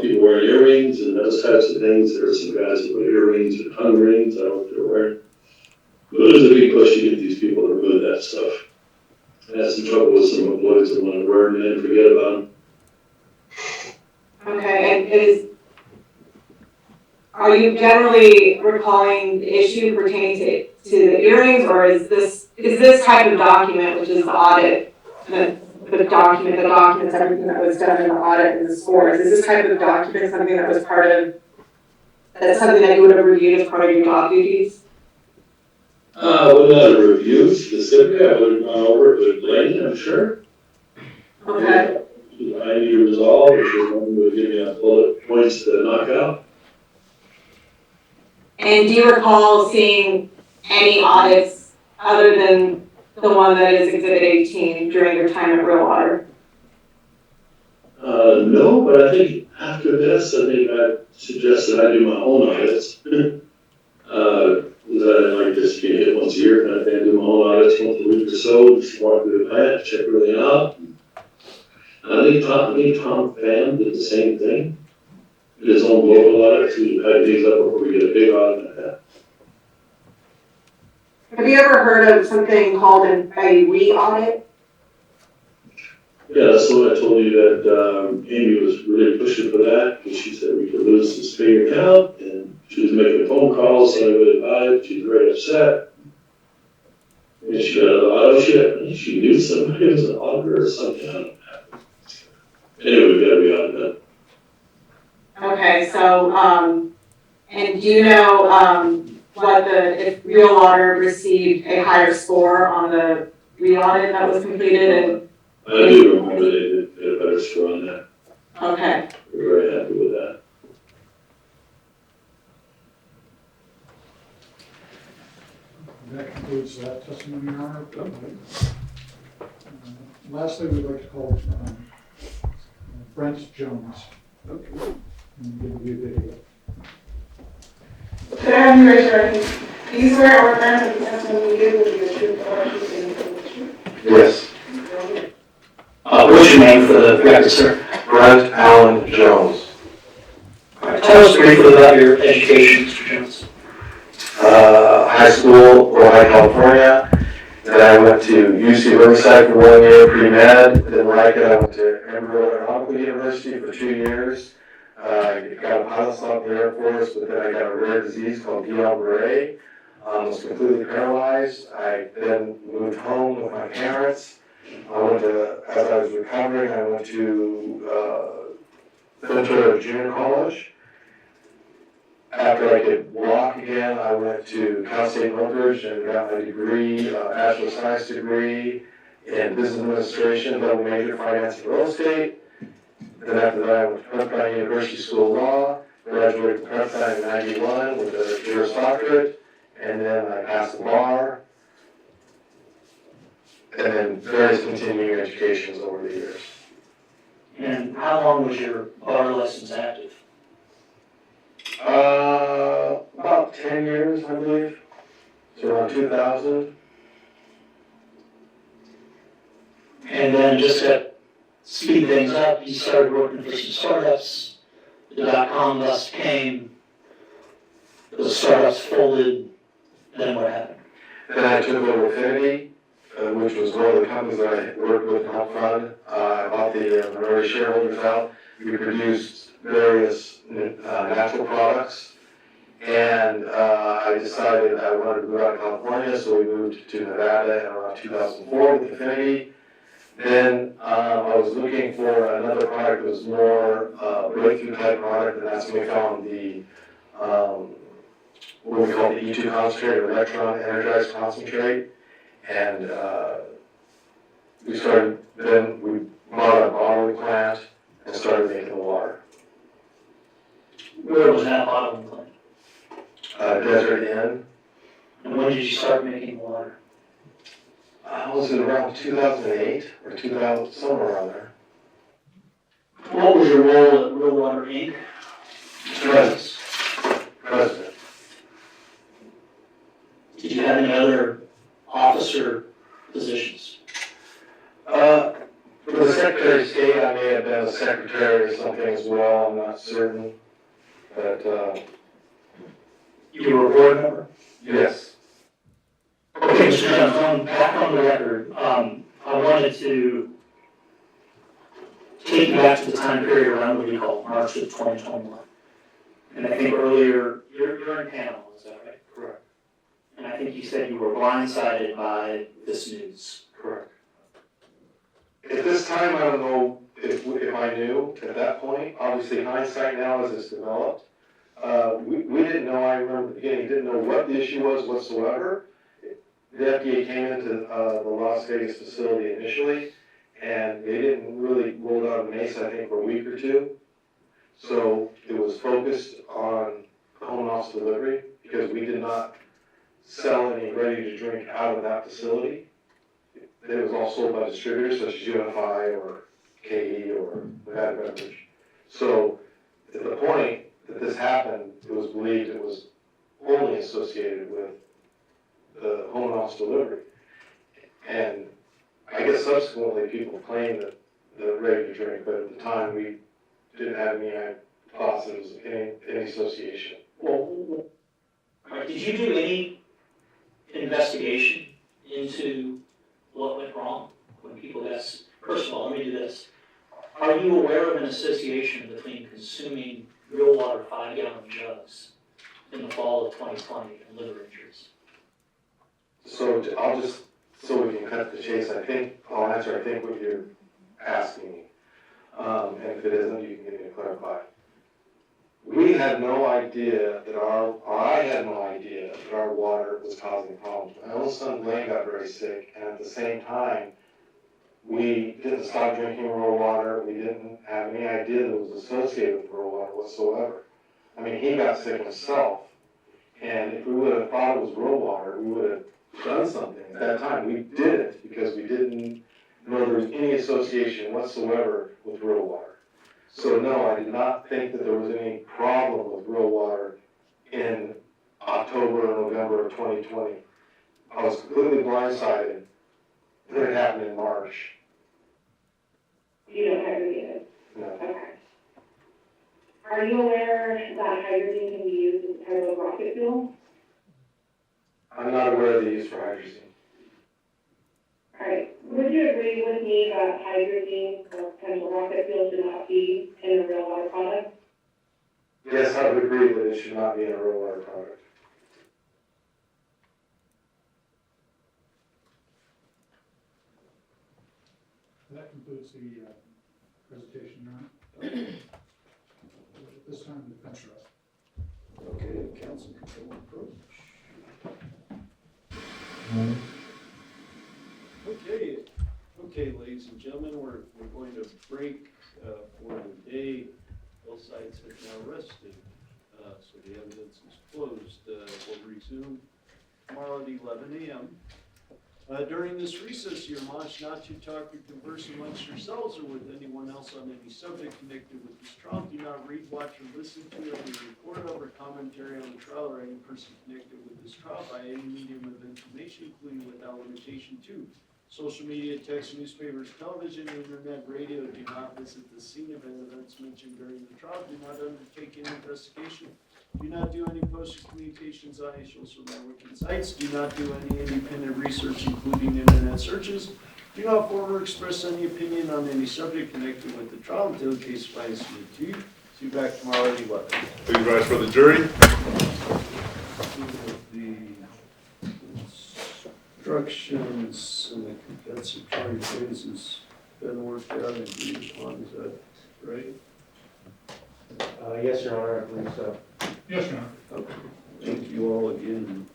S14: people wearing earrings and those types of things. There are some guys that wear earrings or tongue rings, I don't know what they're wearing. But there's a big push to get these people to remove that stuff. I had some trouble with some employees that want to wear them and then forget about them.
S16: Okay, and are you generally recalling the issue pertaining to the earrings, or is this type of document, which is the audit, the document that documents everything that was done in the audit and the scores, is this type of document something that was that's something that you would have reviewed as part of your job duties?
S14: I would not have reviewed specifically. I would have gone over it with Blaine, I'm sure.
S16: Okay.
S14: I need to resolve, if you're going to give me a bullet points to knock out.
S16: And do you recall seeing any audits other than the one that is Exhibit 18 during your time at Real Water?
S14: No, but I think after this, I think I suggested I do my own audits. Because I didn't like this being hit once a year, kind of thing. I do my own audits once a week or so, just walk through the plant, check everything out. I think Tom Pham did the same thing. Did his own local audits, we had these up before we get a big audit like that.
S16: Have you ever heard of something called a re-audit?
S14: Yeah, that's what I told you that Amy was really pushing for that, because she said we could lose this big account, and she was making phone calls, telling everybody about it, she was very upset. And she got an audit, she knew somebody was an auditor or something, I don't know. Anyway, we gotta be audited.
S16: Okay, so, and do you know, if Real Water received a higher score on the re-audit that was completed? And
S14: I do remember they did a better score on that.
S16: okay.
S14: We're very happy with that.
S5: That concludes that testimony, Your Honor. Lastly, we'd like to call Brent Jones.
S1: Okay.
S5: And give you a video.
S16: Could I have you raise your right hand? Do you swear or affirm that the testimony you give will be the truth, the whole truth, and nothing but the truth?
S17: Yes. What's your name for the record, sir? Brent Allen Jones. All right, tell us briefly about your education, Mr. Jones. High school, Ojai, California. Then I went to UC Riverside for 1 year, pre-med. Didn't like it. I went to Embry Aeronautical University for 2 years. Got a pilot's slot in the Air Force, but then I got a rare disease called Guillain-Barré. Was completely paralyzed. I then moved home with my parents. As I was recovering, I went to Ventura Junior College. After I could walk again, I went to Cal State Northridge and got my degree, Bachelor of Science degree in Business Administration, double major finance and real estate. Then after that, I went to Pepperman University School of Law, graduated from Pepperman in '91 with a Juris Doctorate, and then I passed the bar, and then various continuing educations over the years.
S18: And how long was your bar license active?
S17: About 10 years, I believe. So around 2000.
S18: And then just to speed things up, you started working for some startups. The .com bust came. The startups folded. Then what happened?
S17: Then I took over Affinity, which was one of the companies that I worked with and helped fund. I bought the minority shareholders out. We produced various natural products. And I decided I wanted to move out of California, so we moved to Nevada in around 2004 with Affinity. Then I was looking for another product that was more breakthrough type product, and that's when we found the what we call the E2 concentrate, or electron energized concentrate. And then we bought a bottling plant and started making water.
S18: Where was that bottling plant?
S17: Desert Inn.
S18: And when did you start making water?
S17: Was it around 2008 or 2000, somewhere around there?
S18: What was your role at Real Water Inc.?
S17: President.
S18: Did you have any other officer positions?
S17: For the Secretary of State, I may have been a secretary or something as well, I'm not certain. But,
S18: You were a board member?
S17: yes.
S18: Okay, Mr. Jones, back on the record, I wanted to take you back to the time period around the recall, March of 2021. And I think earlier, you're in Panama, is that right?
S17: Correct.
S18: And I think you said you were blindsided by this news.
S17: Correct. At this time, I don't know if I knew at that point. Obviously, hindsight now as it's developed. We didn't know, I remember at the beginning, didn't know what the issue was whatsoever. The FDA came into the Las Vegas facility initially, and they didn't really roll it out of Mesa, I think, for a week or two. So it was focused on home office delivery, because we did not sell any ready-to-drink out of that facility. It was all sold by distributors such as UNFI or KE or Nevada Beverage. So at the point that this happened, it was believed it was only associated with the home office delivery. And I guess subsequently people claimed that the ready-to-drink, but at the time we didn't have any thoughts that it was any association.
S18: Well, did you do any investigation into what went wrong when people asked? First of all, let me do this. Are you aware of an association between consuming real water 5-gallon jugs in the fall of 2020 and liver injuries?
S17: So I'll just, so we can cut the chase, I'll answer what you're asking me. And if it isn't, you can get me to clarify. We had no idea that I had no idea that our water was causing problems. My own son Blaine got very sick, and at the same time, we didn't stop drinking raw water. We didn't have any idea that it was associated with raw water whatsoever. I mean, he got sick himself, and if we would have thought it was raw water, we would have done something at that time. We didn't, because we didn't know there was any association whatsoever with raw water. So no, I did not think that there was any problem with real water in October or November of 2020. I was completely blindsided when it happened in March.
S7: You don't have it?
S17: No.
S7: Okay. Are you aware that hydrogen can be used as part of a rocket fuel?
S17: I'm not aware of the use for hydrazine.
S7: Alright, would you agree with me that hydrogen or potential rocket fuel should not be in a real water product?
S17: Yes, I would agree that it should not be in a real water product.
S5: That concludes the presentation, Your Honor. At this time, the defense rest.
S1: Okay, counsel control approach. Okay, ladies and gentlemen, we're going to break for the day. Both sides have now rested, so the evidence is closed. We'll resume tomorrow at 11 a.m. During this recess, you're admonished not to talk or converse amongst yourselves or with anyone else on any subject connected with this trial. Do not read, watch, or listen to any report of or commentary on the trial or any person connected with this trial by any medium of information, including without limitation to social media, text, newspapers, television, internet, radio. Do not visit the scene of events mentioned during the trial. Do not undertake any investigation. Do not do any posted communications on any social networking sites. Do not do any independent research, including internet searches. Do not form or express any opinion on any subject connected with the trial until the case finds submitted to you. See you back tomorrow at 11.
S19: Please rise for the jury.
S1: The instructions and the compensatory phase has been worked out and agreed upon, is that right?
S2: Yes, Your Honor, I believe so.
S5: Yes, Your Honor.
S1: Okay, thank you all again.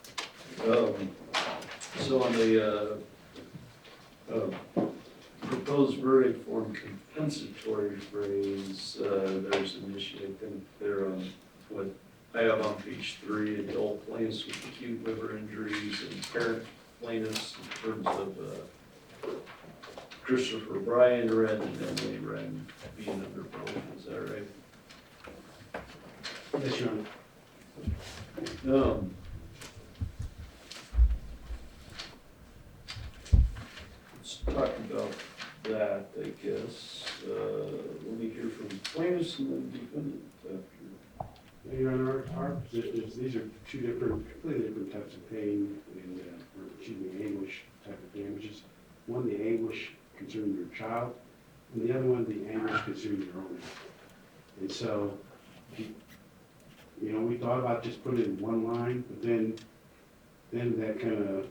S1: So on the proposed verdict form compensatory phrase, there's an issue, I think, there on what I have on page 3, adult plaintiffs with acute liver injuries and parent plaintiffs in terms of Christopher Bryan Wren and Emily Wren being under both, is that right?
S9: Yes, Your Honor.
S1: Let's talk about that, I guess. Let me hear from plaintiffs and then defendant after.
S9: Your Honor, our position is these are two different, completely different types of pain and, anguish type of damages. One, the anguish concerning your child, and the other one, the anguish concerning your own. And so, we thought about just putting it in one line, but then that kind of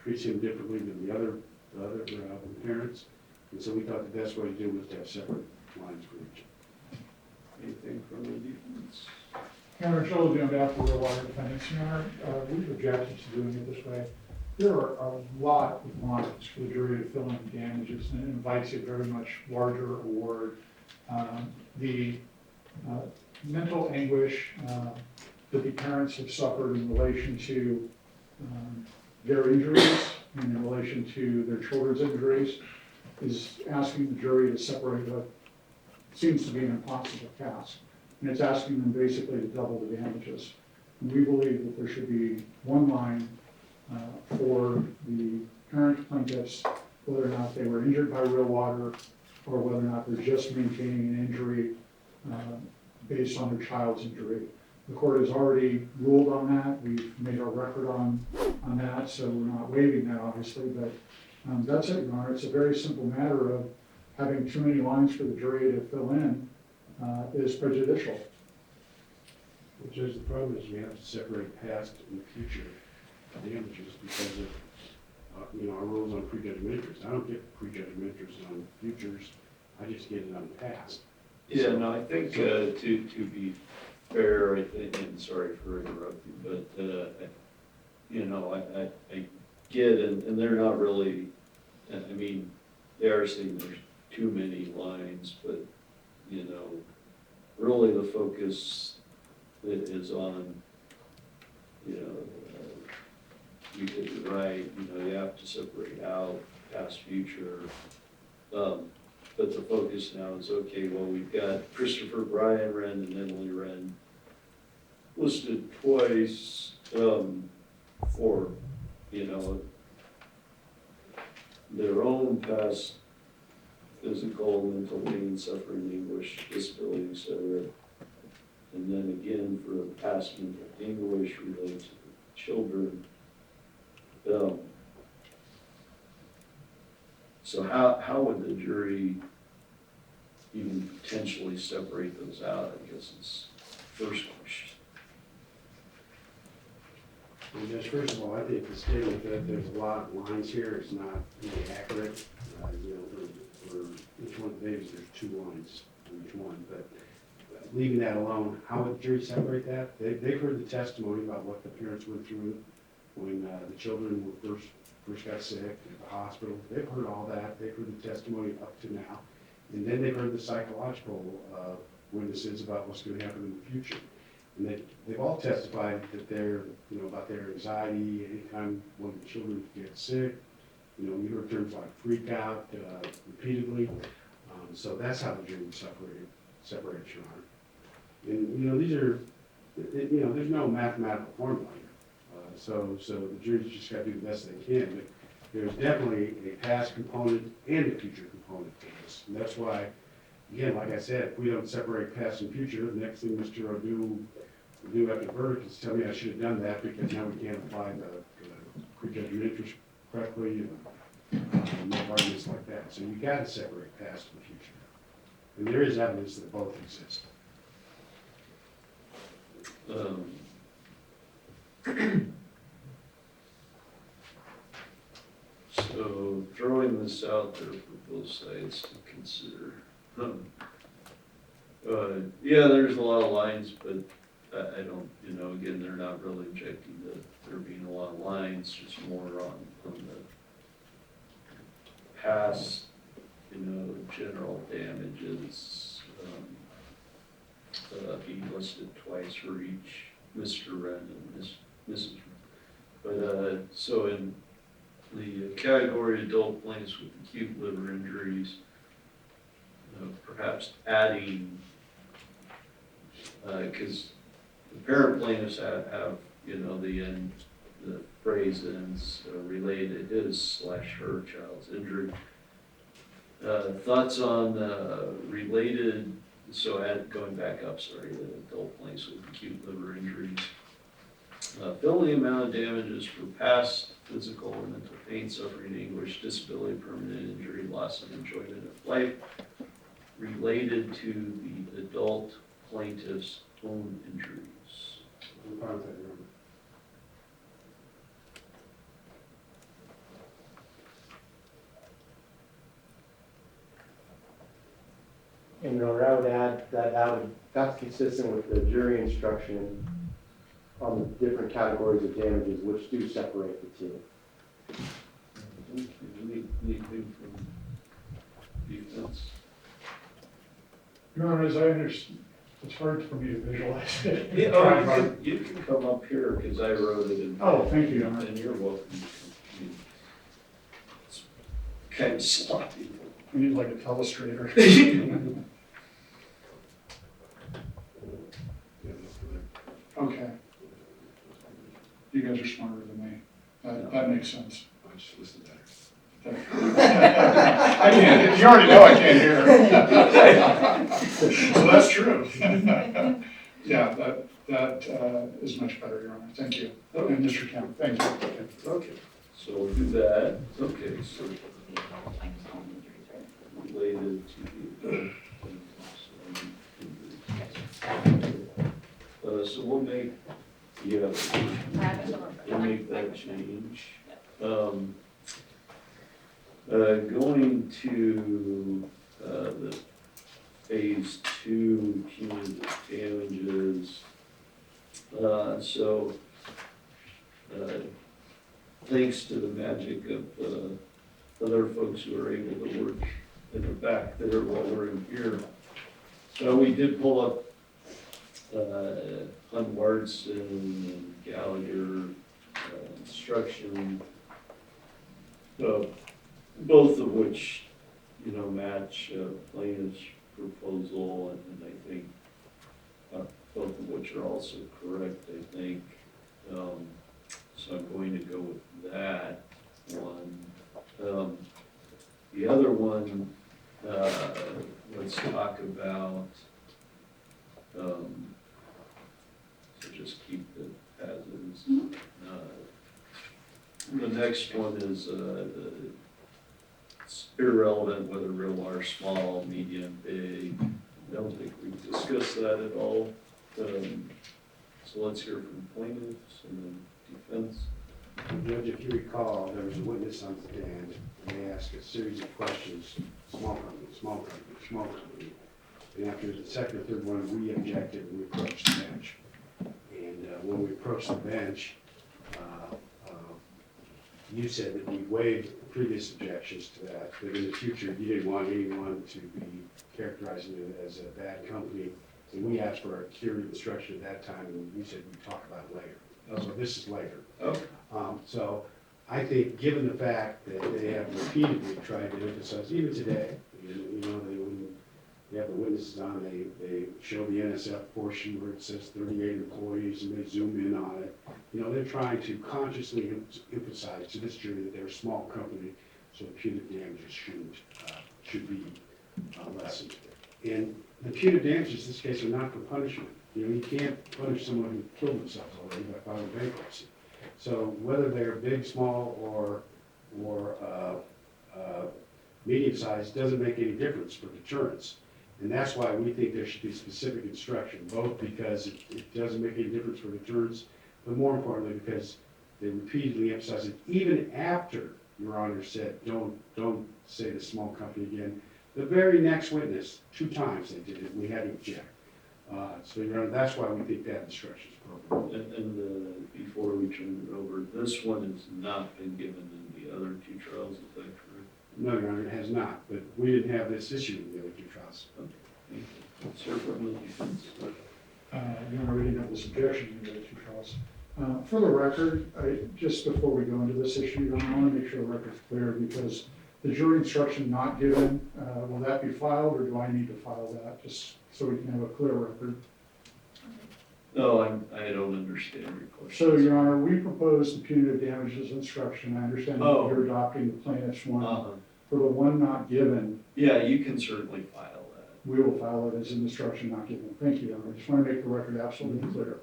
S9: treats him differently than the other parents. And so we thought the best way to do it was to have separate lines for each.
S1: Anything from the defendants?
S5: Your Honor, Joe will be on behalf of the water defendants. Your Honor, we've objected to doing it this way. There are a lot of lines for the jury to fill in the damages, and it invites a very much larger award. The mental anguish that the parents have suffered in relation to their injuries and in relation to their children's injuries is asking the jury to separate what seems to be an impossible task. And it's asking them basically to double the damages. And we believe that there should be one line for the parent plaintiffs, whether or not they were injured by real water or whether or not they're just maintaining an injury based on their child's injury. The court has already ruled on that. We've made our record on that, so we're not waiving that, obviously, but that's it, Your Honor. It's a very simple matter of having too many lines for the jury to fill in is prejudicial.
S9: Which is the problem is we have to separate past and future damages because of, our rules on prejudgment interest. I don't get prejudgment interest on futures. I just get it on past.
S1: Yeah, no, I think to be fair, I think, and sorry for interrupting, but I get, and they're not really, I mean, they are saying there's too many lines, but, really the focus is on, you did it right, you have to separate out past, future. But the focus now is, okay, well, we've got Christopher Bryan Wren and Emily Wren listed twice for, their own past physical, mental pain, suffering, anguish, disability, etc. And then again for past mental anguish related to the children. So how would the jury even potentially separate those out, I guess is the first question.
S9: Well, Judge, first of all, I think the statement that there's a lot of lines here is not really accurate. For each one of the babies, there's 2 lines on each one, but leaving that alone, how would the jury separate that? They've heard the testimony about what the parents went through when the children were first got sick at the hospital. They've heard all that. They've heard the testimony up to now. And then they've heard the psychological witnesses about what's going to happen in the future. And they've all testified that they're, about their anxiety anytime one of the children get sick. We heard terms like freak out repeatedly. So that's how the jury separates, Your Honor. And, these are, there's no mathematical formula here. So the jury's just got to do the best they can. But there's definitely a past component and a future component to this. And that's why, again, like I said, if we don't separate past and future, the next thing Mr. Odou will do after the verdict is tell me I should have done that because now we can't apply the prejudgment interest correctly and make arguments like that. So you got to separate past and future. And there is evidence that both exist.
S1: out there for both sides to consider. Yeah, there's a lot of lines, but I don't, again, they're not really objecting to there being a lot of lines, just more on the past, general damages, being listed twice for each Mr. Wren and Mrs. Wren. But, so in the category of adult plaintiffs with acute liver injuries, perhaps adding, because the parent plaintiffs have, the phrase ends related to his/her child's injury. Thoughts on related, so going back up, the adult plaintiffs with acute liver injuries. Fill the amount of damages for past physical or mental pain, suffering, anguish, disability, permanent injury, loss of enjoyment of life related to the adult plaintiff's own injuries.
S19: And I would add that that's consistent with the jury instruction on the different categories of damages, which do separate the two.
S1: Anything from defense?
S5: Your Honor, as I understand, it's hard for me to visualize it.
S1: Yeah, you can come up here because I wrote it in.
S5: Oh, thank you, Your Honor.
S1: And you're welcome. It's kind of sloppy.
S5: We need like a telestrator. Okay. You guys are smarter than me. That makes sense.
S12: I just listened better.
S5: I can't, you already know I can't hear. So that's true. Yeah, that is much better, Your Honor. Thank you.
S1: Okay.
S5: And Mr. Kemp, thank you.
S1: Okay, so we'll do that. Okay, so related to the so we'll make, we'll make that change. Going to the phase 2 punitive damages. Thanks to the magic of other folks who are able to work in the back there while we're in here. So we did pull up Hunwartson and Gallagher instruction, both of which, match plaintiff's proposal, and I think both of which are also correct, I think. So I'm going to go with that one. The other one, let's talk about, so just keep it as is. The next one is, it's irrelevant whether real large, small, medium, big. I don't think we've discussed that at all. So let's hear from plaintiffs and then defense.
S20: Judge, if you recall, there was a witness on the stand, and they asked a series of questions, small company, small company, small company. And after the second or third one, we objected and we approached the bench. And when we approached the bench, you said that we waived previous objections to that, that in the future you didn't want anyone to be characterizing it as a bad company. And we asked for a curative instruction at that time, and you said we'd talk about it later. So this is later.
S1: Okay.
S20: So I think, given the fact that they have repeatedly tried to emphasize, even today, when they have the witnesses on, they show the NSF portion where it says 38 employees, and they zoom in on it. They're trying to consciously emphasize to this jury that they're a small company, so the punitive damages should be lessened. And the punitive damages in this case are not for punishment. You can't punish someone who killed themselves already by filing bankruptcy. So whether they're big, small, or medium-sized doesn't make any difference for deterrence. And that's why we think there should be specific instruction, both because it doesn't make any difference for deterrence, but more importantly because they repeatedly emphasize it even after Your Honor said, don't say the small company again. The very next witness, 2 times they did it, we had to object. So, Your Honor, that's why we think that instruction is appropriate.
S1: And before we turn it over, this one has not been given in the other 2 trials, is that correct?
S20: No, Your Honor, it has not, but we didn't have this issue in the other 2 trials.
S1: Okay. Sir, from the defense.
S5: Your Honor, we didn't have this objection in the other 2 trials. For the record, just before we go into this issue, Your Honor, I want to make sure the record's clear because the jury instruction not given, will that be filed or do I need to file that just so we can have a clear record?
S1: No, I don't understand your question.
S5: So, Your Honor, we proposed the punitive damages instruction. I understand that you're adopting the plaintiff's one. For the one not given.
S1: Yeah, you can certainly file that.
S5: We will file it as an instruction not given. Thank you, Your Honor. I just want to make the record absolutely clear.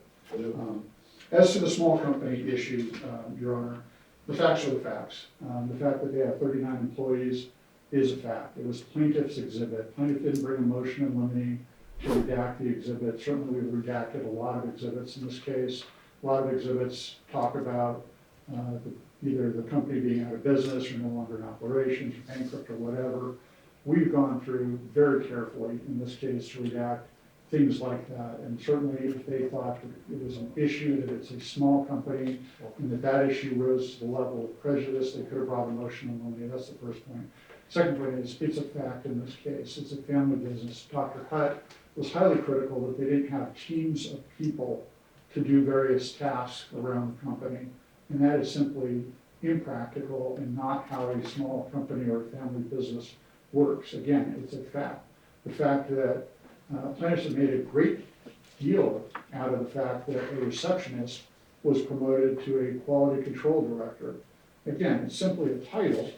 S5: As to the small company issue, Your Honor, the facts are the facts. The fact that they have 39 employees is a fact. It was plaintiff's exhibit. Plaintiff didn't bring a motion in limine to redact the exhibit. Certainly we've redacted a lot of exhibits in this case. A lot of exhibits talk about either the company being out of business or no longer in operations or bankrupt or whatever. We've gone through very carefully in this case to redact things like that. And certainly if they thought that it was an issue, that it's a small company, and that that issue rose to the level of prejudice, they could have brought a motion in limine. That's the first point. Second point is, it's a fact in this case. It's a family business. Dr. Hutt was highly critical that they didn't have teams of people to do various tasks around the company. And that is simply impractical and not how a small company or a family business works. Again, it's a fact. The fact that plaintiffs have made a great deal out of the fact that a receptionist was promoted to a quality control director. Again, it's simply a title,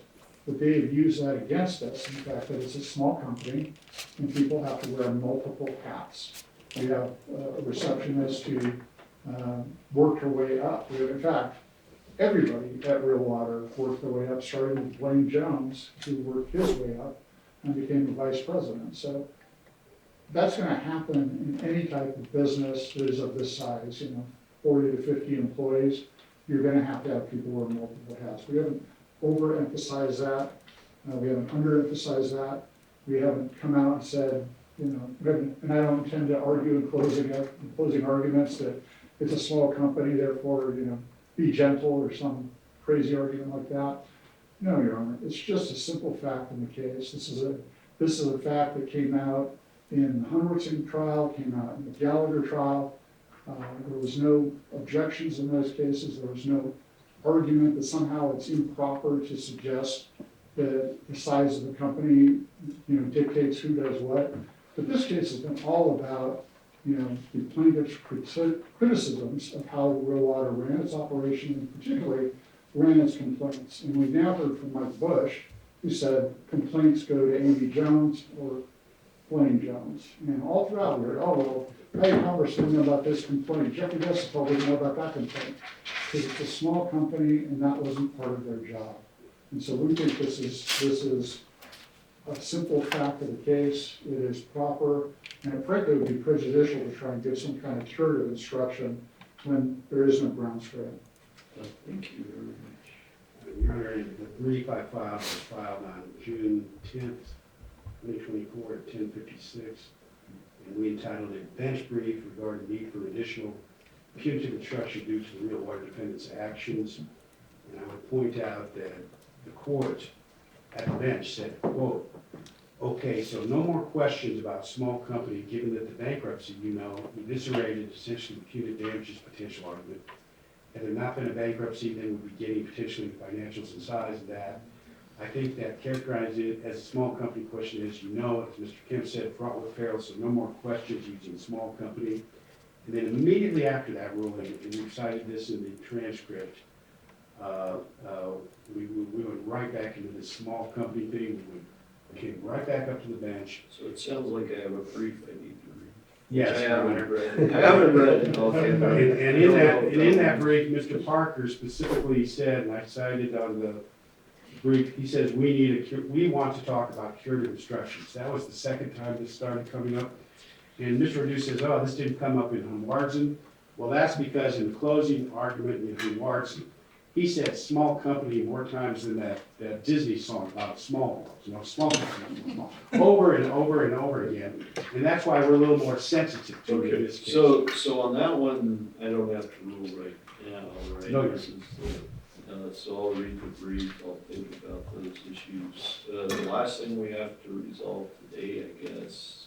S5: but they have used that against us. In fact, that it's a small company and people have to wear multiple hats. We have a receptionist who worked her way up. We have, in fact, everybody at Real Water worked their way up, starting with Wren Jones, who worked his way up and became the vice president. So that's going to happen in any type of business that is of this size, 40 to 50 employees. You're going to have people wear multiple hats. We haven't overemphasized that. We haven't underemphasized that. We haven't come out and said, and I don't intend to argue in closing arguments that it's a small company, therefore, be gentle or some crazy argument like that. No, Your Honor, it's just a simple fact in the case. This is a fact that came out in the Hunwertson trial, came out in the Gallagher trial. There was no objections in those cases. There was no argument that somehow it's improper to suggest that the size of the company, dictates who does what. But this case has been all about, the plaintiff's criticisms of how Real Water ran its operation, and particularly ran its complaints. And we've now heard from Mike Bush, who said complaints go to Amy Jones or Blaine Jones. And all throughout we heard, Patty Converse didn't know about this complaint. Jeffrey Dessapel didn't know about that complaint. Because it's a small company and that wasn't part of their job. And so we think this is a simple fact of the case. It is proper, and frankly, it would be prejudicial to try and give some kind of curative instruction when there is no grounds for it.
S1: Thank you very much.
S20: Your Honor, the brief I filed was filed on June 10th, 2024 at 10:56. And we entitled it Bench Brief regarding the need for additional punitive instruction due to the Real Water defendants' actions. And I would point out that the court at the bench said, quote, okay, so no more questions about small company, given that the bankruptcy, eviscerated essentially the punitive damages potential argument. Had there not been a bankruptcy, then we'd be getting potentially the financials and size of that. I think that characterizes it as a small company question, as you know, as Mr. Kemp said, fraught with peril, so no more questions using small company. And then immediately after that ruling, and we've cited this in the transcript, we went right back into this small company thing. We came right back up to the bench.
S1: So it sounds like I have a brief I need to read.
S20: Yes,
S1: I haven't read it. I haven't read it. Okay.
S20: And in that brief, Mr. Parker specifically said, and I cited on the brief, he says we want to talk about curative instructions. That was the second time this started coming up. And Mr. Odou says, this didn't come up in Hunwertson. Well, that's because in the closing argument in Hunwertson, he said small company more times than that Disney song about small, small company, small, over and over and over again. And that's why we're a little more sensitive to it in this case.
S1: So on that one, I don't have to rule right now, right?
S20: No,
S1: This is so I'll read the brief, I'll think about those issues. The last thing we have to resolve today, I guess,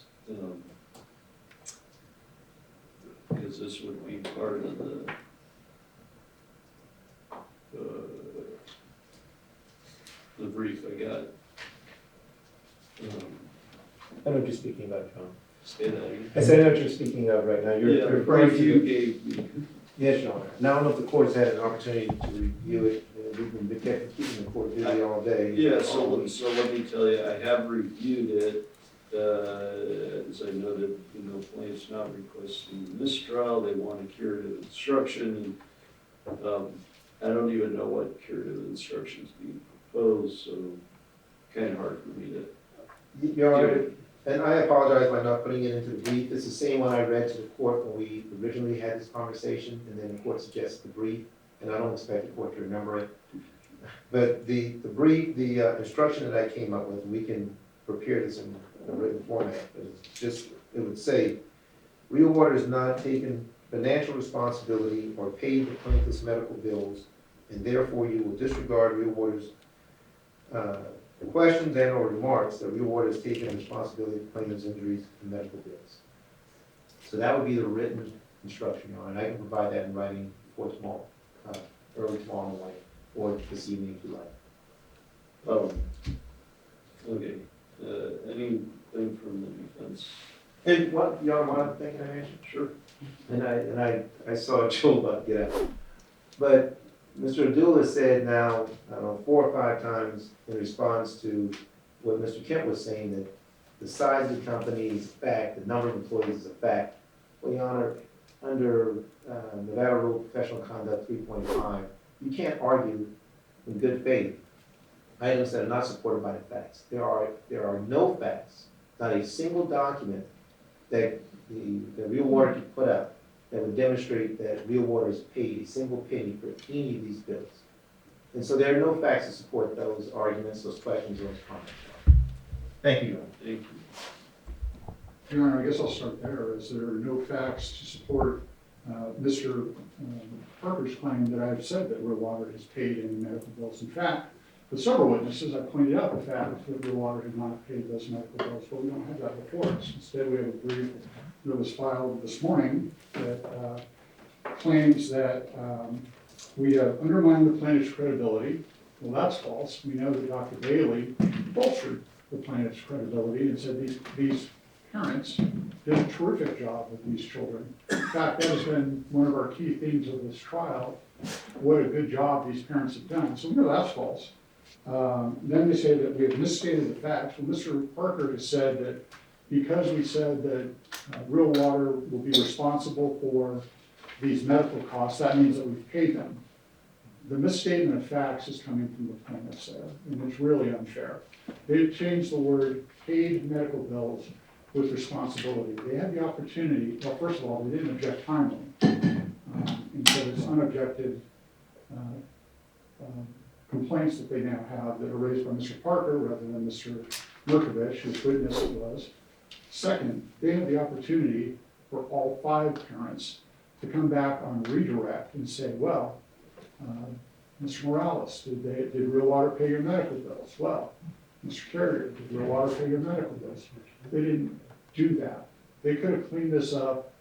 S1: because this would be part of the brief I got.
S2: I know what you're speaking about, John.
S1: Say that again.
S2: I said I know what you're speaking of right now. You're referring to.
S1: You gave me.
S2: Yes, Your Honor. Now, I don't know if the court's had an opportunity to review it. We've been keeping the court busy all day.
S1: Yeah, so let me tell you, I have reviewed it. As I noted, plaintiff's not requesting mistrial, they want a curative instruction. I don't even know what curative instruction is being proposed, so kind of hard for me to.
S2: Your Honor, and I apologize by not putting it into the brief. It's the same one I read to the court when we originally had this conversation, and then the court suggested the brief, and I don't expect the court to remember it. But the brief, the instruction that I came up with, we can prepare this in a written format, but it's just, it would say, Real Water has not taken financial responsibility or paid the plaintiff's medical bills, and therefore you will disregard Real Water's questions and or remarks that Real Water has taken responsibility for plaintiff's injuries and medical bills. So that would be the written instruction, Your Honor, and I can provide that in writing before tomorrow, early tomorrow morning, or this evening if you like.
S1: Okay, anything from the defense?
S2: And what, Your Honor, one thing can I mention?
S1: Sure.
S2: And I saw Joe about to get out. But Mr. Odou has said now, I don't know, 4 or 5 times in response to what Mr. Kemp was saying, that the size of the company is a fact, the number of employees is a fact. Well, Your Honor, under Nevada Rule of Professional Conduct 3.5, you can't argue in good faith items that are not supported by the facts. There are no facts, not a single document that the Real Water can put out that would demonstrate that Real Water has paid a single penny for any of these bills. And so there are no facts to support those arguments, those questions, those comments. Thank you, Your Honor.
S1: Thank you.
S5: Your Honor, I guess I'll start there, as there are no facts to support Mr. Parker's claim that I've said that Real Water has paid any medical bills. In fact, with several witnesses, I pointed out the fact that Real Water had not paid those medical bills, but we don't have that before us. Instead, we have a brief that was filed this morning that claims that we have undermined the plaintiff's credibility. Well, that's false. We know that Dr. Bailey bolstered the plaintiff's credibility and said these parents did a terrific job with these children. In fact, that has been one of our key themes of this trial, what a good job these parents have done. So we know that's false. Then they say that we have misstated the facts. Well, Mr. Parker has said that because we said that Real Water will be responsible for these medical costs, that means that we've paid them. The misstatement of facts is coming from the plaintiffs there, and it's really unfair. They've changed the word paid medical bills with responsibility. They had the opportunity, well, first of all, they didn't object timely. And so it's unobjected complaints that they now have that are raised by Mr. Parker rather than Mr. Merkovich, whose witness it was. Second, they had the opportunity for all 5 parents to come back on redirect and say, well, Mr. Morales, did Real Water pay your medical bills? Well, Mr. Carrier, did Real Water pay your medical bills? They didn't do that. They could have cleaned this up.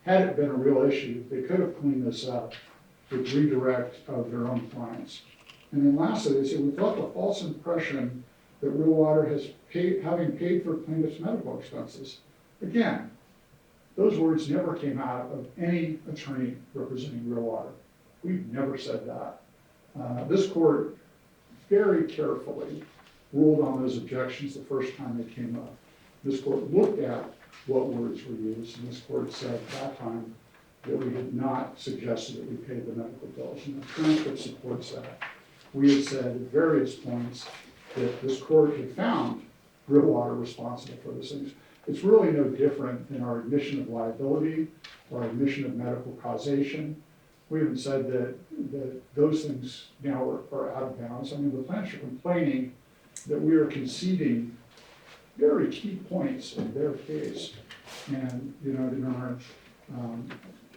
S5: Had it been a real issue, they could have cleaned this up with redirect of their own clients. And then lastly, they said, we've left a false impression that Real Water has paid, having paid for plaintiff's medical expenses. Again, those words never came out of any attorney representing Real Water. We've never said that. This court very carefully ruled on those objections the first time they came up. This court looked at what words were used, and this court said at that time that we had not suggested that we paid the medical bills, and the transcript supports that. We had said at various points that this court had found Real Water responsible for those things. It's really no different than our admission of liability or our admission of medical causation. we haven't said that those things now are out of bounds. I mean, the plaintiffs are complaining that we are conceding very key points in their case. And, you know,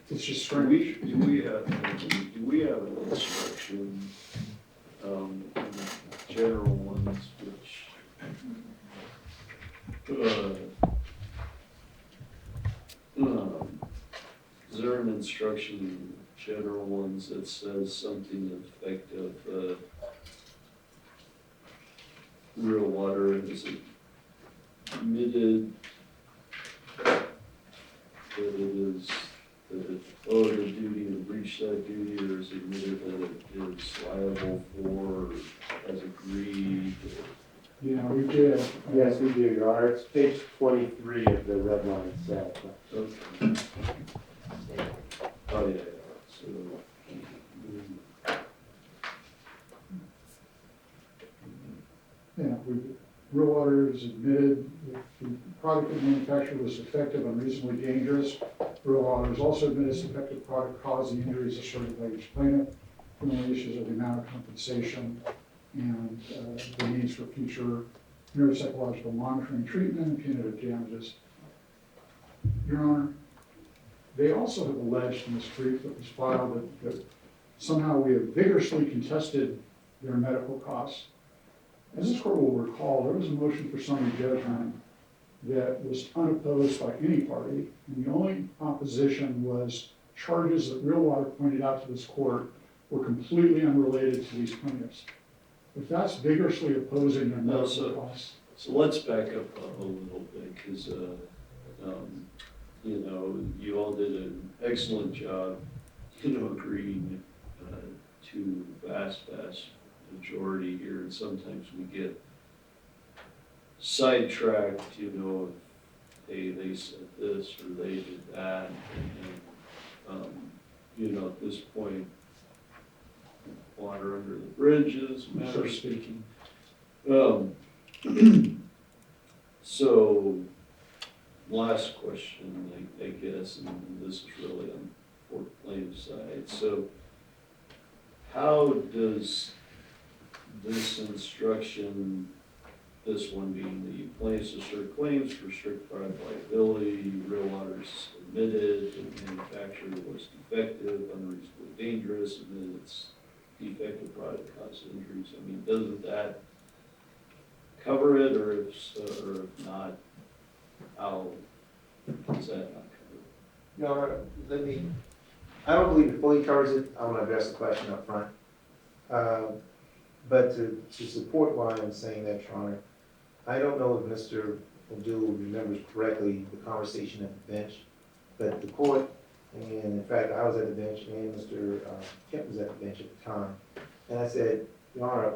S5: it's just strange.
S1: Do we have an instruction, general ones, which, is there an instruction, general ones, that says something effective, real water, is it admitted that it is, that it owed a duty to breach that duty, or is it admitted that it is liable for, has agreed?
S5: Yeah, we did.
S19: Yes, we do, Your Honor. It's page 23 of the red line itself.
S1: Okay. Oh, yeah, so.
S5: Yeah, real water is admitted if the product of manufacture was defective, unreasonably dangerous. Real water is also admitted as defective product caused the injuries asserted by each plaintiff. Criminal issues are the amount of compensation and the needs for future neuropsychological monitoring, treatment, and punitive damages. Your Honor, they also have alleged in this brief that was filed that somehow we have vigorously contested their medical costs. As this court will recall, there was a motion for summary judgment that was unopposed by any party, and the only opposition was charges that Real Water pointed out to this court were completely unrelated to these plaintiffs. If that's vigorously opposing their medical costs.
S1: So let's back up a little bit, because, you know, you all did an excellent job, you know, agreeing to vast majority here, and sometimes we get sidetracked, you know, hey, they said this or they did that, and you know, at this point, water under the bridge is a matter of speaking. So, last question, I guess, and this is really on the plaintiff's side. So, how does this instruction, this one being the plaintiffs assert claims for strict product liability, Real Water's admitted the manufacturer was defective, unreasonably dangerous, and then it's defective product caused injuries. I mean, doesn't that cover it, or if so, or if not, how does that not cover it?
S2: Your Honor, I don't believe it fully covers it. I want to address the question up front. But to support why I'm saying that, Your Honor, I don't know if Mr. Odou remembers correctly the conversation at the bench, but the court, and in fact, I was at the bench, and Mr. Kemp was at the bench at the time, and I said, Your Honor,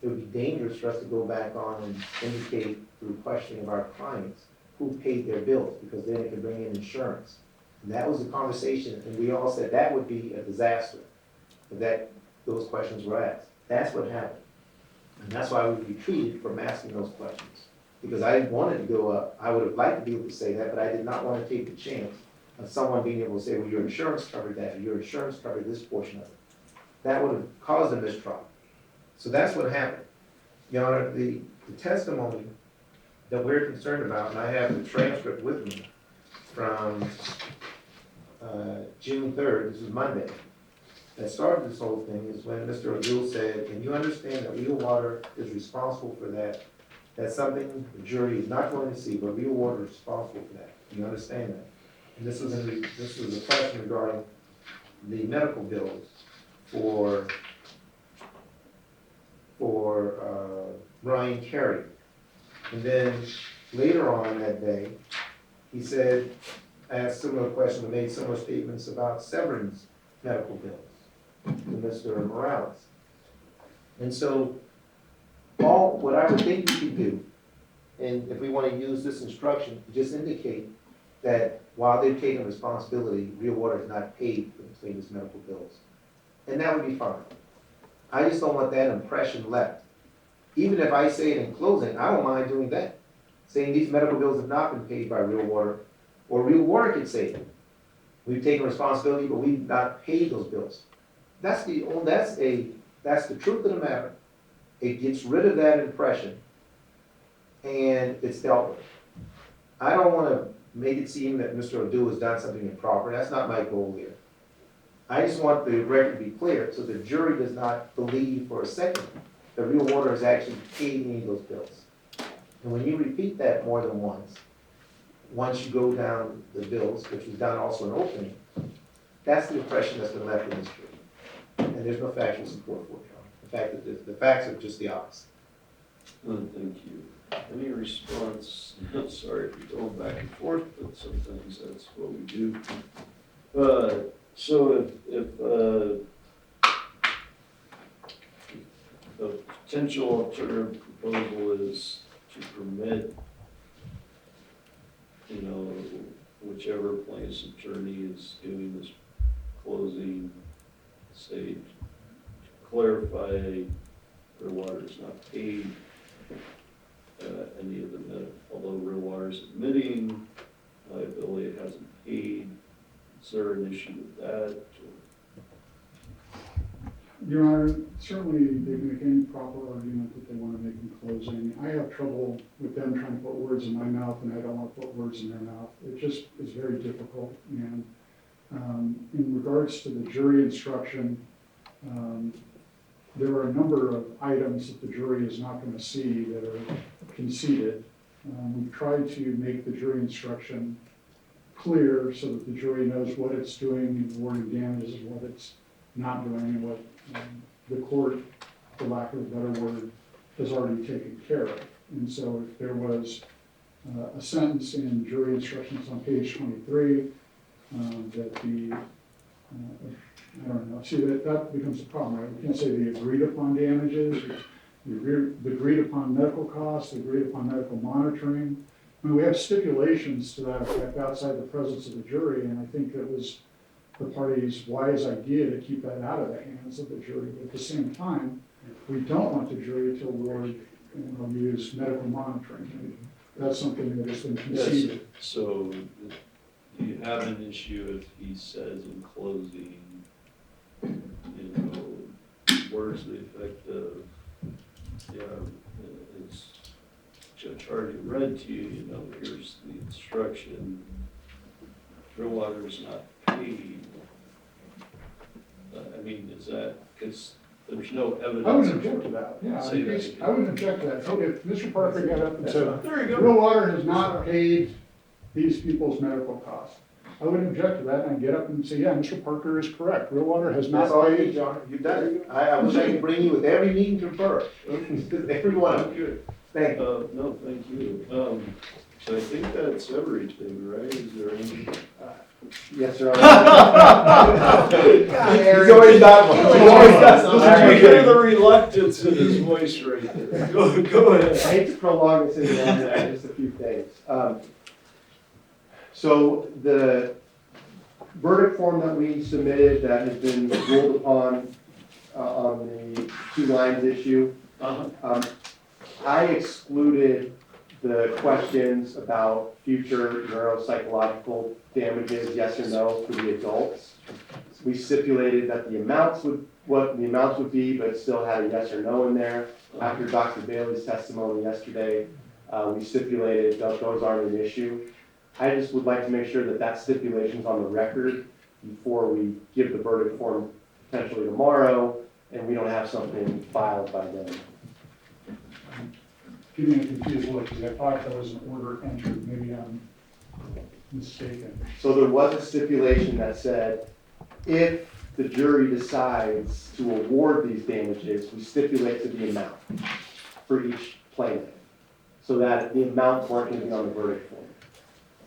S2: it would be dangerous for us to go back on and indicate through questioning of our clients who paid their bills, because then it could bring in insurance. And that was the conversation, and we all said that would be a disaster if those questions were asked. That's what happened. And that's why we retreated from asking those questions. Because I wanted to go up, I would have liked to be able to say that, but I did not want to take the chance of someone being able to say, well, your insurance covered that, or your insurance covered this portion of it. That would have caused a mistrial. So that's what happened. Your Honor, the testimony that we're concerned about, and I have the transcript with me from June 3rd, this is Monday, that started this whole thing is when Mr. Odou said, and you understand that Real Water is responsible for that. That's something the jury is not going to see, but Real Water is responsible for that. You understand that? And this was a question regarding the medical bills for Brian Carey. And then later on that day, he said, asked similar questions and made similar statements about Severin's medical bills to Mr. Morales. And so what I would think we could do, and if we want to use this instruction, just indicate that while they've taken responsibility, Real Water is not paid for the plaintiff's medical bills. And that would be fine. I just don't want that impression left. Even if I say it in closing, I don't mind doing that. Saying these medical bills have not been paid by Real Water, or Real Water could say it. We've taken responsibility, but we've not paid those bills. That's the truth of the matter. It gets rid of that impression, and it's dealt with. I don't wanna make it seem that Mr. Odou has done something improper. That's not my goal here. I just want the record to be clear, so the jury does not believe for a second that Real Water has actually paid any of those bills. And when you repeat that more than once you go down the bills, which was done also in opening, that's the impression that's been left in this jury. And there's no factual support for it, Your Honor. In fact, the facts are just the opposite.
S1: Thank you. Any response? I'm sorry if you're going back and forth, but sometimes that's what we do. So if the potential alternative proposal is to permit, whichever plaintiff's attorney is doing this closing stage, to clarify Real Water is not paid any of the, although Real Water is admitting liability, it hasn't paid. Is there an issue with that?
S5: Your Honor, certainly they can make any proper argument that they want to make in closing. I have trouble with them trying to put words in my mouth, and I don't want to put words in their mouth. It just is very difficult. And in regards to the jury instruction, there are a number of items that the jury is not going to see that are conceded. We've tried to make the jury instruction clear so that the jury knows what it's doing in awarding damages and what it's not doing, and what the court, for lack of a better word, has already taken care of. And so if there was a sentence in jury instructions on page 23 that the, I don't know, see that becomes a problem, right? We can't say the agreed upon damages, the agreed upon medical costs, the agreed upon medical monitoring. I mean, we have stipulations to that effect outside the presence of the jury, and I think it was the party's wise idea to keep that out of the hands of the jury. But at the same time, we don't want the jury to award and use medical monitoring. That's something that has been conceded.
S1: Yes, so do you have an issue if he says in closing, words to the effect of, as Judge Hardy read to you, here's the instruction, Real Water is not paid. I mean, is that, because there's no evidence.
S5: I wouldn't object to that. Yeah,
S1: Say that.
S5: I wouldn't object to that. If Mr. Parker got up and said,
S1: There you go.
S5: Real Water has not paid these people's medical costs, I wouldn't object to that, and I'd get up and say, yeah, Mr. Parker is correct. Real Water has not
S2: That's all you
S5: paid.
S2: need, John. You've done it. I wish I could bring you with every meeting confirmed. Every one of them.
S1: Good.
S2: Thank you.
S1: No, thank you. So I think that's everything, right? Is there any?
S19: Yes, sir.
S2: He's always got one. He's always got something.
S1: You hear the reluctance in his voice right there. Go ahead.
S19: I hate to prolong this any longer, just a few things. So the verdict form that we submitted that has been ruled upon on the 2 lines issue, I excluded the questions about future neuropsychological damages, yes or no, for the adults. We stipulated that what the amounts would be, but still had a yes or no in there. After Dr. Bailey's testimony yesterday, we stipulated that those aren't an issue. I just would like to make sure that that stipulation's on the record before we give the verdict form potentially tomorrow, and we don't have something filed by then.
S5: Getting a confused look, because I thought there was an order entered. Maybe I'm mistaken.
S19: So there was a stipulation that said, if the jury decides to award these damages, we stipulate to the amount for each plaintiff, so that the amounts weren't going to be on the verdict form.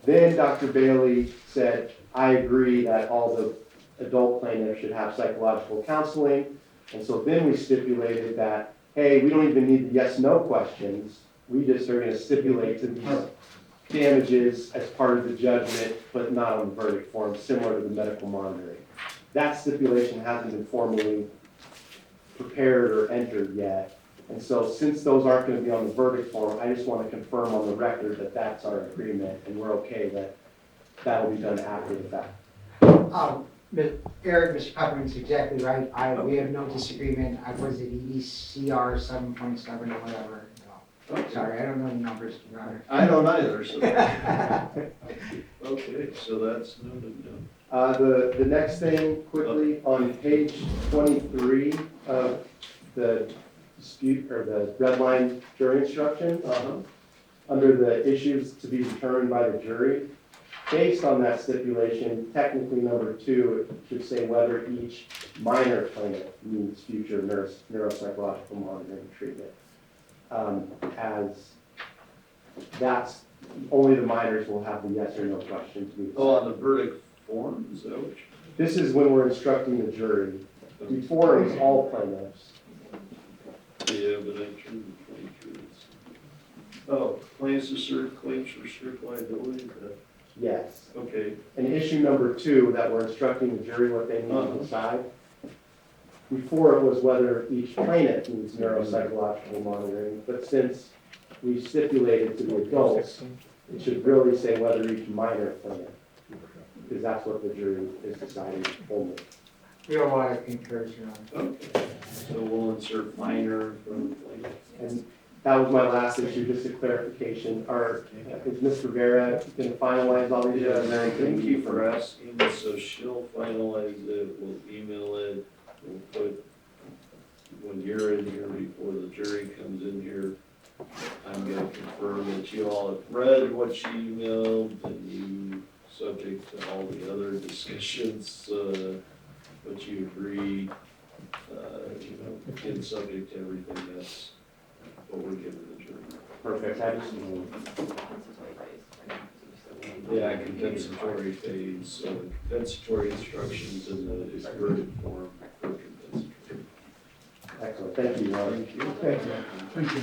S19: Then Dr. Bailey said, I agree that all the adult plaintiffs should have psychological counseling. And so then we stipulated that, hey, we don't even need the yes-no questions. We just are going to stipulate to these damages as part of the judgment, but not on the verdict form, similar to the medical monitoring. That stipulation hasn't been formally prepared or entered yet. And so since those aren't going to be on the verdict form, I just want to confirm on the record that that's our agreement, and we're okay that that will be done after the fact.
S4: Eric, Mr. Pepperman's exactly right. We have no disagreement. I was at EDCR 7.7 or whatever. No. Sorry, I don't know the numbers, Your Honor.
S1: I don't either, so. Okay, so that's noted down.
S19: The next thing, quickly, on page 23 of the dispute, or the red line jury instructions, under the issues to be determined by the jury, based on that stipulation, technically number 2, it should say whether each minor plaintiff needs future neuropsychological monitoring treatment. As that's, only the minors will have the yes or no question to be decided.
S1: Oh, on the verdict form, is that what you?
S19: This is when we're instructing the jury. Before, it was all plaintiffs.
S1: Yeah, but I turned the 23. Oh, plaintiffs assert claims for strict liability, is that?
S19: Yes.
S1: Okay.
S19: And issue number 2, that we're instructing the jury what they need to decide. Before, it was whether each plaintiff needs neuropsychological monitoring, but since we stipulated to the adults, it should really say whether each minor plaintiff, because that's what the jury is deciding only.
S4: Real water concurs, Your Honor.
S1: Okay, so we'll insert minor from the plaintiff.
S19: And that was my last issue, just a clarification. Is Mr. Vera going to finalize all these?
S1: Yeah, Mary, thank you for asking. So she'll finalize it, we'll email it, we'll put, when you're in here before the jury comes in here, I'm gonna confirm that you all have read what she emailed, and you, subject to all the other discussions, but you agree, again, subject to everything that's what we're giving the jury.
S19: Perfect.
S1: Yeah, compensatory phase, so the compensatory instructions in the is verdict form for compensatory.
S19: Excellent. Thank you, Ron.
S1: Thank you.
S5: Thank you.